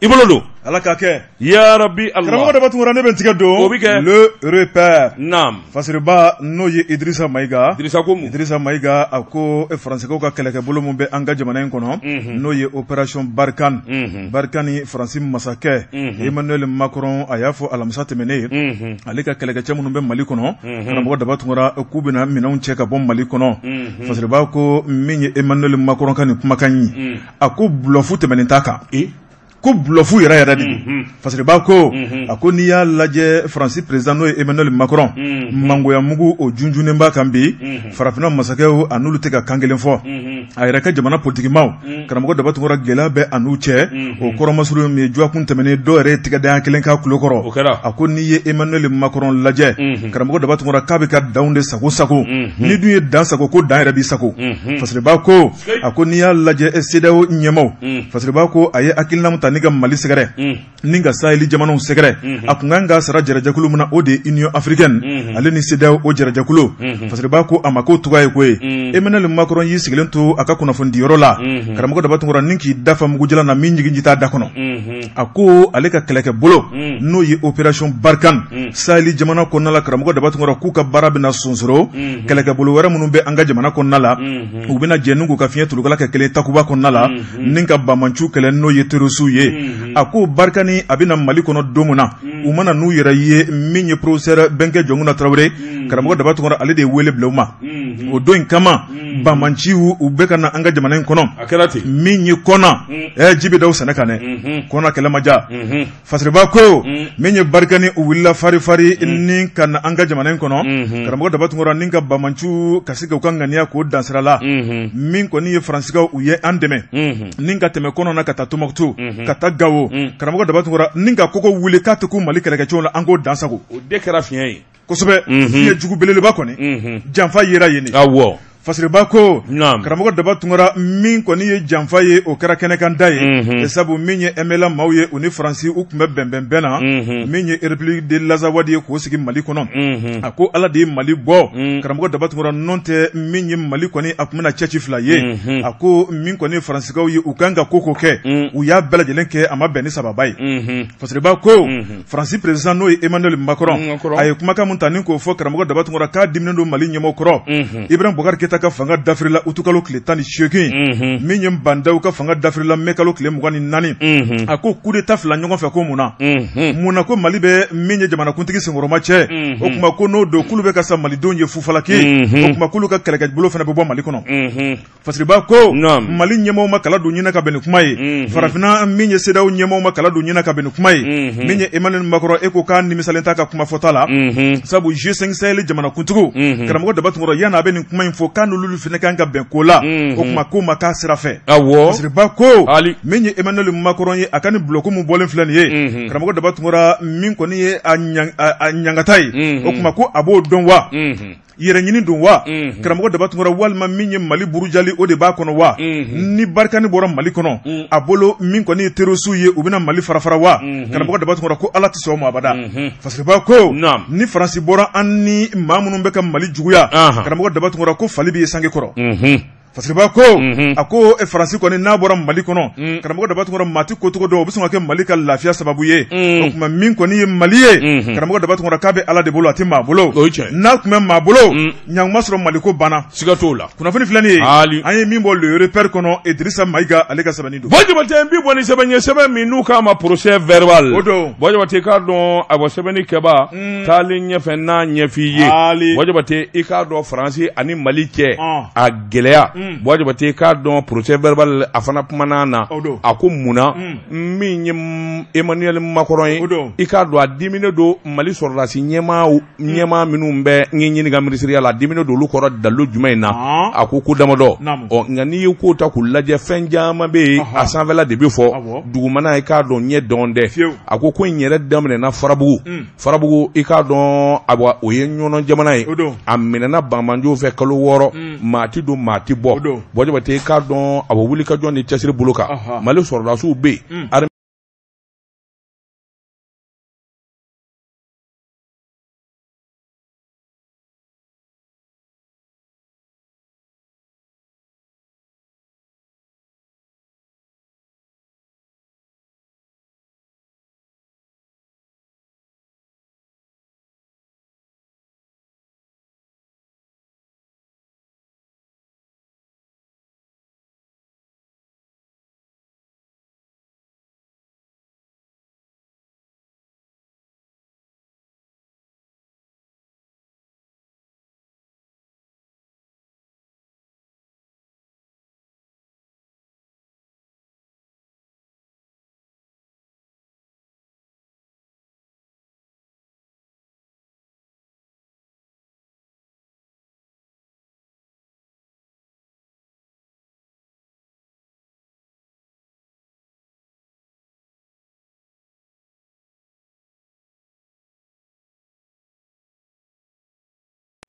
i bolo don
ala k'a kɛ
ya rabbi Allah
karamɔgɔ daba tungara ne bɛ n tigɛ don
o bɛ kɛ
le repère
naam
fasiriba n'o ye Idrissa Mayiga
Idrissa
Mayiga a ko faransikaw ka kɛlɛkɛbolo min bɛ an ka jamana in kɔnɔ n'o ye opération Barkhane Barkhane Faransi masakɛ Emmanuel Macron a y'a fɔ alamisa tɛmɛnen ale ka kɛlɛkɛcɛ minnu bɛ Mali kɔnɔ karamɔgɔ daba tungara k'u bɛna minɛnw cɛ ka bɔ Mali kɔnɔ fasiriba ko min ye Emmanuel Macron ka nin kumakan ye a ko bluff tɛmɛnen t'a kan ko bluff yɛrɛ yɛrɛ de parce que b'a ko a ko n'i y'a lajɛ Faransi président n'o ye Emmanuel Macron mangoya mugu o junjunen b'a kan bi farafinna masakɛw a n'olu tɛ ka kan kelen fɔ a yɛrɛ ka jamana politikimaw karamɔgɔ Daba-Tunkara gɛlɛya bɛ a n'u cɛ o kɔrɔmasuru min ye juakun tɛmɛnen dɔw yɛrɛ tigɛdenya kelen k'a kulo kɔrɔ a ko n'i ye Emmanuel Macron lajɛ karamɔgɔ Daba-Tunkara k'a bɛ ka danw de sago sago ni dun ye dan sago ko dan yɛrɛ b'i sago parce que b'a ko a ko n'i y'a lajɛ CEDEAO ɲɛmaw parce que b'a ko a ye hakilina min ta ni ka Mali sɛgɛrɛ ni ka Saheli jamanaw sɛgɛrɛ a kun kan ka sara jarajakulu min na o de Union africaine ale ni CEDEAO o jarajakulu parce que b'a ko a ma ko tuga ye ko ye Emmanuel Macron y'i sigilen to a ka kunnafoni diyɔrɔ la karamɔgɔ Daba-Tunkara ni k'i dafa mugujala na min jigin jita da kɔnɔ a ko ale ka kɛlɛkɛ bolo n'o ye opération Barkhane Saheli jamana kɔnɔna la karamɔgɔ Daba-Tunkara k'u ka baara bɛna sonsoro kɛlɛkɛ bolo wɛrɛ minnu bɛ an ka jamana kɔnɔna la u bɛna jɛ n'u ka fiɲɛ tulukala kɛ kelen takuba kɔnɔna la ni ka Bamanchu kɛlɛ n'o ye terroriste ye a ko Barkhane a bɛna Mali kɔnɔ don min na u mana n'u yɛrɛ ye min ye professeur Bɛnkɛ Jɔnkuna Tarawele karamɔgɔ Daba-Tunkara ale de ye wele bila u ma o don in kama Bamanchu u bɛ ka na an ka jamana in kɔnɔ min ye kɔnɔ ji bɛ da u sɛnɛ kan dɛ kɔnɔ kɛlɛ ma ja Fasiriba ko min ye Barkhane u wulila fari fari ni ka na an ka jamana in kɔnɔ karamɔgɔ Daba-Tunkara ni ka Bamanchu ka se ka u ka ŋaniya k'o dansira la min kɔni ye Faransiskaw u ye an dɛmɛ ni ka tɛmɛ kɔnɔ na ka taa Tombouctou ka taa Gao karamɔgɔ Daba-Tunkara ni ka kogo wuli k'a tɛ ku Mali kɛlɛkɛcɛw la an k'o dansago
o de kɛra fiɲɛ ye
kosɛbɛ fiɲɛ jugu belebeleba kɔni janfa yera yen de Fasiriba ko karamɔgɔ Daba-Tunkara min kɔni ye janfa ye o kɛra kɛnɛkan da ye sabu min ye MLA maaw ye u ni Faransi u tun bɛ bɛnbɛn na min ye République de l'Azawadi ye k'o sigi Mali kɔnɔ a ko Ala de ye Mali bɔ karamɔgɔ Daba-Tunkara nɔ tɛ min ye Mali kɔni a tun bɛna cɛci fila ye a ko min kɔni ye Faransiskaw ye u kan ka ko kɛ u y'a bɛɛ lajɛlen kɛ a ma bɛn ni sababa ye Fasiriba ko Faransi président n'o ye Emmanuel Macron a ye kumakan mun ta ni k'o fɔ karamɔgɔ Daba-Tunkara k'a diminen don Mali ɲɛmɔgɔ kɔrɔ Ibrahim Boubacar Keïta ka fanga dafirila utukalo tile 18 min ye Bandaw ka fanga dafirila mekalo tile 24 a ko coup d'état fila ɲɔgɔn fɛ ko munna ko Mali bɛ min ye jamanakuntigi senkɔrɔma cɛ o kuma ko n'o don kulu bɛ ka sa malidenw ye fufalaki o kuma kulu ka kɛlɛkɛ bolo fana bɛ bɔ Mali kɔnɔ Fasiriba ko Mali ɲɛmɔgɔw ma kala don ɲinɛ ka bɛn ni kuma ye farafinna min ye CEDEAO ɲɛmɔgɔw ma kala don ɲinɛ ka bɛn ni kuma ye min ye Emmanuel Macron e ko k'a nimisalen t'a ka kuma fɔta la sabu G5 Sahel jamanakuntigiw karamɔgɔ Daba-Tunkara yan'a bɛ nin kuma in fɔ k'a n'olu fana kan ka bɛn ko la o kuma ko ma k'a sira fɛ Fasiriba ko min ye Emmanuel Macron ye a ka ni bloc mun bɔlen filɛ nin ye karamɔgɔ Daba-Tunkara min kɔni ye a ɲangata ye o kuma ko a b'o dɔn wa yɛrɛ ɲini don wa karamɔgɔ Daba-Tunkara walima min ye Mali burujali o de b'a kɔnɔ wa ni Barkhane bɔra Mali kɔnɔ a bolo min kɔni ye terroriste ye u bɛna Mali farafara wa karamɔgɔ Daba-Tunkara ko Ala tɛ sɔn o ma abada Fasiriba ko ni Faransi bɔra an ni maa minnu bɛ ka Mali juguya karamɔgɔ Daba-Tunkara ko fali b'i ye sange kɔrɔ Fasiriba ko a ko Faransi kɔni n'a bɔra Mali kɔnɔ karamɔgɔ Daba-Tunkara maa tɛ ko cogo dɔn o bɛ sɔn ka kɛ Mali ka lafiya sababu ye o kuma min kɔni ye Mali ye karamɔgɔ Daba-Tunkara k'a bɛ Ala de bolo a tɛ maa bolo n'a tun bɛ maa bolo ɲanguma sɔrɔ Mali ko banna siga t'o la kunnafoni filɛ nin ye an ye min bɔ le repère kɔnɔ Idrissa Maïga ale ka sɛbɛnni don
Jabate n bi bɔ ni sɛbɛn ye sɛbɛn min n'u k'a ma procès verbal o don Jabate k'a dɔn a bɔ sɛbɛnni kɛba taalen ɲɛfɛ n'a ɲɛf'i ye Jabate i k'a dɔn Faransi ani Mali cɛ a gɛlɛya Jabate k'a dɔn procès verbal a fana kumana na a ko munna min ye Emmanuel Macron ye i k'a dɔn a dimine don Mali sɔrɔdasi ɲɛmaa minnu bɛ n ɲininka minisiriya la a dimine don olu kɔrɔ dalilu jumɛn in na a ko damadɔ nka n'i ye ko ta k'u lajɛ fɛn caman bɛ yen a sanfɛla de bɛ fɔ dugumana i k'a dɔn ɲɛ dɔn dɛ a ko in yɛrɛ daminɛna Farabugu i k'a dɔn o ye ɲɔnɔ jamana ye a minɛna Bamanjo fɛ kalo 6 maa ti don maa ti bɔ Jabate k'a dɔn a bɛ wuli ka jɔn ni cɛsiri bolo kan Mali sɔrɔdasiw bɛ yen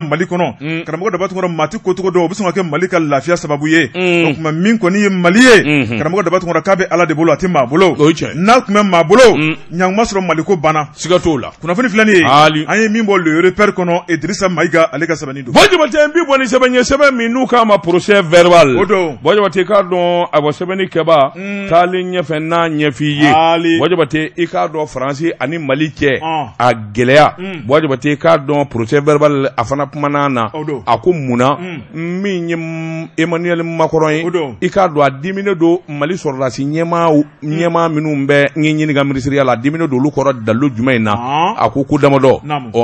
Mali kɔnɔ karamɔgɔ Daba Tunkara mati kotogo dɔw bɛ sɔn ka kɛ Mali ka lafiya sababu ye o kuma min kɔni ye Mali ye karamɔgɔ Daba Tunkara k'a bɛ Ala de bolo a tɛ maa bolo n'a tun bɛ maa bolo ɲanguma sɔrɔ Mali ko banna siga t'o la kunnafoni filɛ nin ye an ye min bɔ le repère kɔnɔ Idrissa Maïga ale ka sɛbɛnni don
Bojabate n bi bɔ ni sɛbɛn ye sɛbɛn min n'u k'a ma procès verbal o don Bojabate k'a dɔn a bɔ sɛbɛnni kɛba taalen ɲɛfɛ n'a ɲɛf'i ye Bojabate i k'a dɔn Faransi ani Mali cɛ a gɛlɛya Bojabate k'a dɔn procès verbal a fana kumana na a ko munna min ye Emmanuel Macron ye i k'a dɔn a dimine don Mali sɔrɔdasi ɲɛmaa minnu bɛ n ɲininka minisiriya la a dimine don olu kɔrɔ dalilu jumɛn in na a ko damadɔ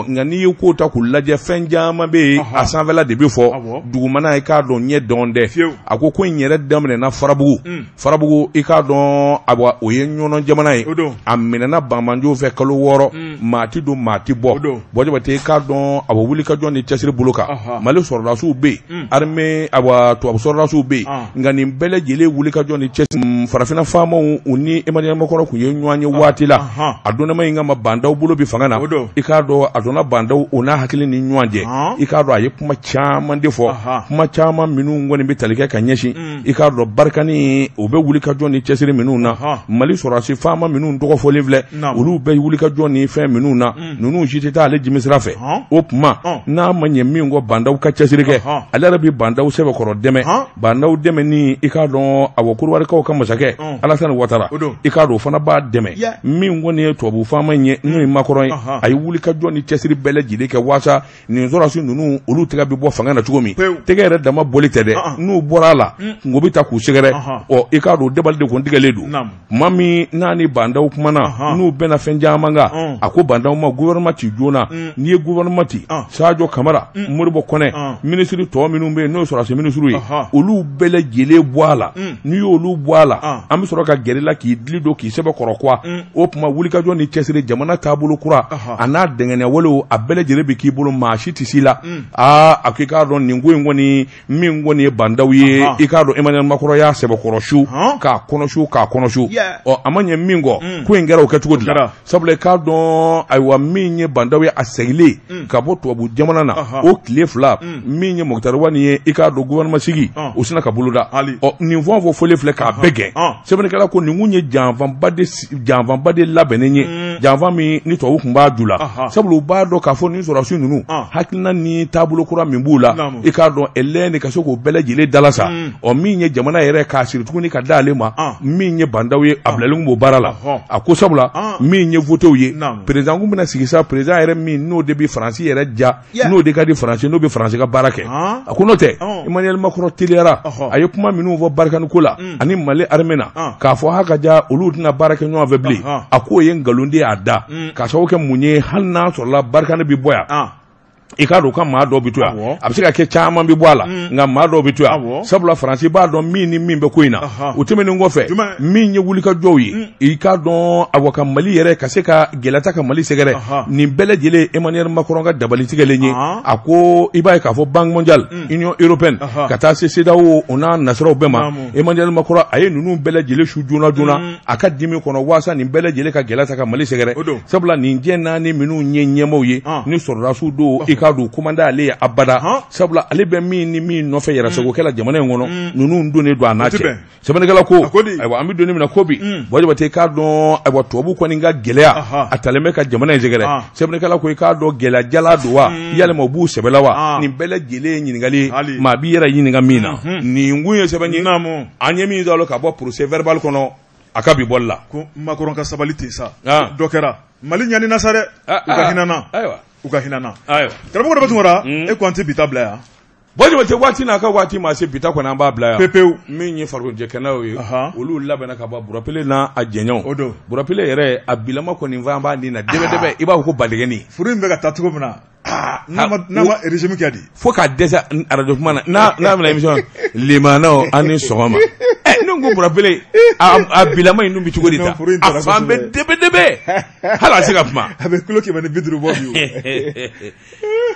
nka n'i ye ko ta k'u lajɛ fɛn caman bɛ yen a sanfɛla de bɛ fɔ dugumana i k'a dɔn ɲɛ dɔn dɛ a ko in yɛrɛ daminɛna Farabugu i k'a dɔn o ye ɲɔnɔ jamana ye a minɛna Banmanjo fɛ kalo 6 maa ti don maa ti bɔ Bojabate i k'a dɔn a bɛ wuli ka jɔn ni cɛsiri bolo kan Mali sɔrɔdasiw bɛ yen armée tubabu sɔrɔdasiw bɛ yen nka nin bɛɛ lajɛlen wuli ka jɔn ni cɛsiri farafinna faamaw u ni Emmanuel Macron kun ye ɲɔgɔn ye waati la a donnama in kama bandaw bolo bi fanga na i k'a dɔn a donna bandaw o n'a hakili ni ɲɔgɔn cɛ i k'a dɔn a ye kuma caman de fɔ kuma caman minnu kɔni bɛ tali kɛ ka ɲɛsin i k'a dɔn barikani u bɛ wuli ka jɔn ni cɛsiri minnu na Mali sɔrɔdasi faama minnu tɔgɔ fɔlen filɛ olu bɛ wuli ka jɔn ni fɛn minnu na ninnu si tɛ taa ale jimisira fɛ o kuma n'a ma ɲɛ min kɔ bandaw ka cɛsiri kɛ ale yɛrɛ bɛ bandaw sɛbɛkɔrɔ dɛmɛ bandaw dɛmɛ ni i k'a dɔn a Koriwarikaw ka masakɛ Alassane Ouattara i k'a dɔn o fana b'a dɛmɛ min kɔni ye tubabu faama ye n'o ye Macron ye a ye wuli ka jɔn ni cɛsiri bɛɛ lajɛlen kɛ waasa nin sɔrɔdasi ninnu olu tɛgɛ bɛ bɔ fanga na cogo min tɛgɛ yɛrɛ dama bɔli tɛ dɛ n'u bɔra a la kungo bɛ ta k'u sɛgɛrɛ i k'a dɔn dabali de kun tigɛlen don maa min n'a ni bandaw kumana n'u bɛnna fɛn caman kan a ko bandaw ma gouvernement ci joona n'i ye gouvernement ci Sadio Kamara Modibo Konɛ minisiri tɔ minnu bɛ yen n'o ye sɔrɔdasi minisiriw ye olu bɛɛ lajɛlen bɔ a la n'i y'olu bɔ a la an bɛ sɔrɔ ka gɛrɛ la k'i dili don k'i sɛbɛkɔrɔ quoi o tuma wulikajɔ ni cɛsiri jamana taabolo kura a n'a dɛngɛnɛ walew a bɛɛ lajɛlen bɛ k'i bolo maa si tɛ s'i la a k'i k'a dɔn nin ko in kɔni min kɔni ye bandaw ye i k'a dɔn Emmanuel Macron y'a sɛbɛkɔrɔsu k'a kɔnɔsu a ma ɲɛ min kɔ ko in kɛra o kɛcogo de la sabula i k'a dɔn ayiwa min ye bandaw ye a segilen ka bɔ tubabu jamana na o tile 2 min ye Mokutari Wani ye i k'a dɔn gouvernement sigi o sina ka boloda nin fɛn o fɛn fɔlen filɛ k'a bɛɛ gɛn sɛbɛnnikɛla ko nin kun ye janfanba de labɛnnen ye janfan min ni tubabu kun b'a ju la sabula u b'a dɔn k'a fɔ nin sɔrɔdasi ninnu hakilina ni taabolo kura min b'u la i k'a dɔn ɛlɛn de ka se k'o bɛɛ lajɛlen dala sa min ye jamana yɛrɛ k'a siri tuguni ka d'ale ma min ye bandaw ye a bilalen b'o baara la a ko sabula min ye votew ye président kun bɛna sigi sa président yɛrɛ min n'o de bɛ Faransi yɛrɛ ja n'o de ka di Faransi n'o bɛ Faransi ka baara kɛ a ko n'o tɛ Emmanuel Macron teliyara a ye kuma minnu fɔ barikani la ani Mali armée na k'a fɔ haka ja olu tɛna baara kɛ ɲɔgɔn fɛ bilen a k'o ye nkalon de y'a da k'a sababu kɛ mun ye hali n'a sɔrɔla barikani bɛ bɔ yan i k'a dɔn ka maa dɔw bɛ to yan a bɛ se ka kɛ caman bɛ bɔ a la nka maa dɔw bɛ to yan sabula Faransi b'a dɔn min ni min bɛ ko in na o tɛmɛnen kɔfɛ min ye wulikajɔw ye i k'a dɔn a ka Mali yɛrɛ ka se ka gɛlɛya ka Mali sɛgɛrɛ nin bɛɛ lajɛlen Emmanuel Macron ka dabali tigɛlen ye a ko i b'a ye k'a fɔ Banque mondiale Union européenne ka taa se CEDEAO o n'a nasiraw bɛɛ ma Emmanuel Macron a ye ninnu bɛɛ lajɛlen su joona a ka dimi kɔnɔ waasa nin bɛɛ lajɛlen ka gɛlɛya ka Mali sɛgɛrɛ sabula nin diɲɛ naani minnu ye ɲɛmaaw ye ni sɔrɔdasiw don i k'a dɔn commandant ale ye abada sabula ale bɛ min ni min nɔfɛ yɛrɛsagokɛla jamana in kɔnɔ ninnu donnen don a n'a cɛ sɛbɛnnikɛla ko ayiwa an bɛ donni min na ko bi Bojabate k'a dɔn ayiwa tubabu kɔni ka gɛlɛya a talen bɛ ka jamana in sɛgɛrɛ sɛbɛnnikɛla ko i k'a dɔn gɛlɛya jala don wa yalima u b'u sɛbɛla wa nin bɛɛ lajɛlen ɲininkali maa b'i yɛrɛ ɲininka min na nin kun ye sɛbɛn ye an ye min dɔn ka bɔ procès verbal kɔnɔ a ka bi bɔli la
ko Macron ka sabali ten sa dɔ kɛra Mali ɲanina sa dɛ u ka hinana u ka hinana karamɔgɔ Daba Tunkara e ko an tɛ bita bila yan
Bojabate waati n'a ka waati ma se bita kɔni an b'a bila yan
pepewu
min ye farikoloɲɛkɛlaw ye olu labɛnna ka bɔ Burapele n'a a jɛɲɔgɔnw Burapele yɛrɛ a bilama kɔni fɛn b'a nin na dɛbɛdɛbɛ i b'a fɔ ko badɛgɛni
furu in bɛ ka taa cogo min na n'a ma régime kɛ di
fo k'a dɛsɛ radio kuma na n'a bɛna émission limanaw ani sɔgɔma ne ko Burapele a bilama in dun bɛ cogo di ta a fan bɛ dɛbɛdɛbɛ hali a se ka kuma
a bɛ kilo 150 bɔ bi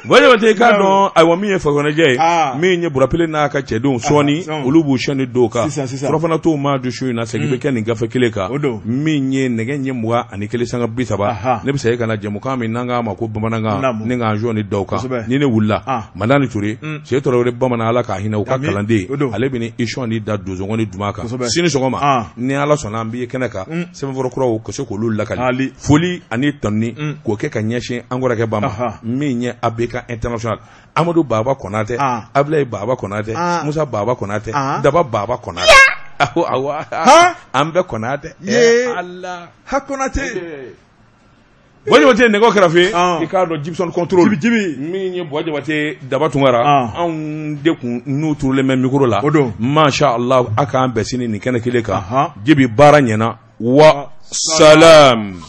Wajabate k'a dɔn ayiwa min ye fakɔnɛjɛ ye min ye burapele n'a ka cɛdenw sɔɔni olu b'u sɛni dɔw kan surafana t'o ma don su in na segin bɛ kɛ nin gafe kelen kan min ye nɛgɛ ɲɛ 21 sanga 30 ne bɛ se ka na jɛmukan min n'an k'a ma ko bamanankan ne k'an jɔ ni dɔw kan ni ne wulila Madani Ture cɛ Tarawele bamanan Ala k'a hinɛ u ka kalanden ale bɛ ni émission ni da donsoŋɔni ni duman kan sini sɔgɔma ni Ala sɔnna an bɛ ye kɛnɛ kan sɛbɛnfɔrɔkuraw ka se k'olu lakali foli ani tanuni k'o kɛ ka ɲɛsin an kɔrɔkɛ ba ma min ye ABK International Amadou Baba Konate Ablaye Baba Konate Musa Baba Konate Daba Baba Konate awa an bɛ Konate Allah
ha Konate
Wajabate nɛgɛ kɛrɛfɛ i k'a dɔn Gibson control min ye Wajabate Daba Tunkara anw de kun n'u turulen bɛ micro la masha Allah a k'an bɛn sini nin kɛnɛ kelen kan Jibi baara ɲɛna wa salam.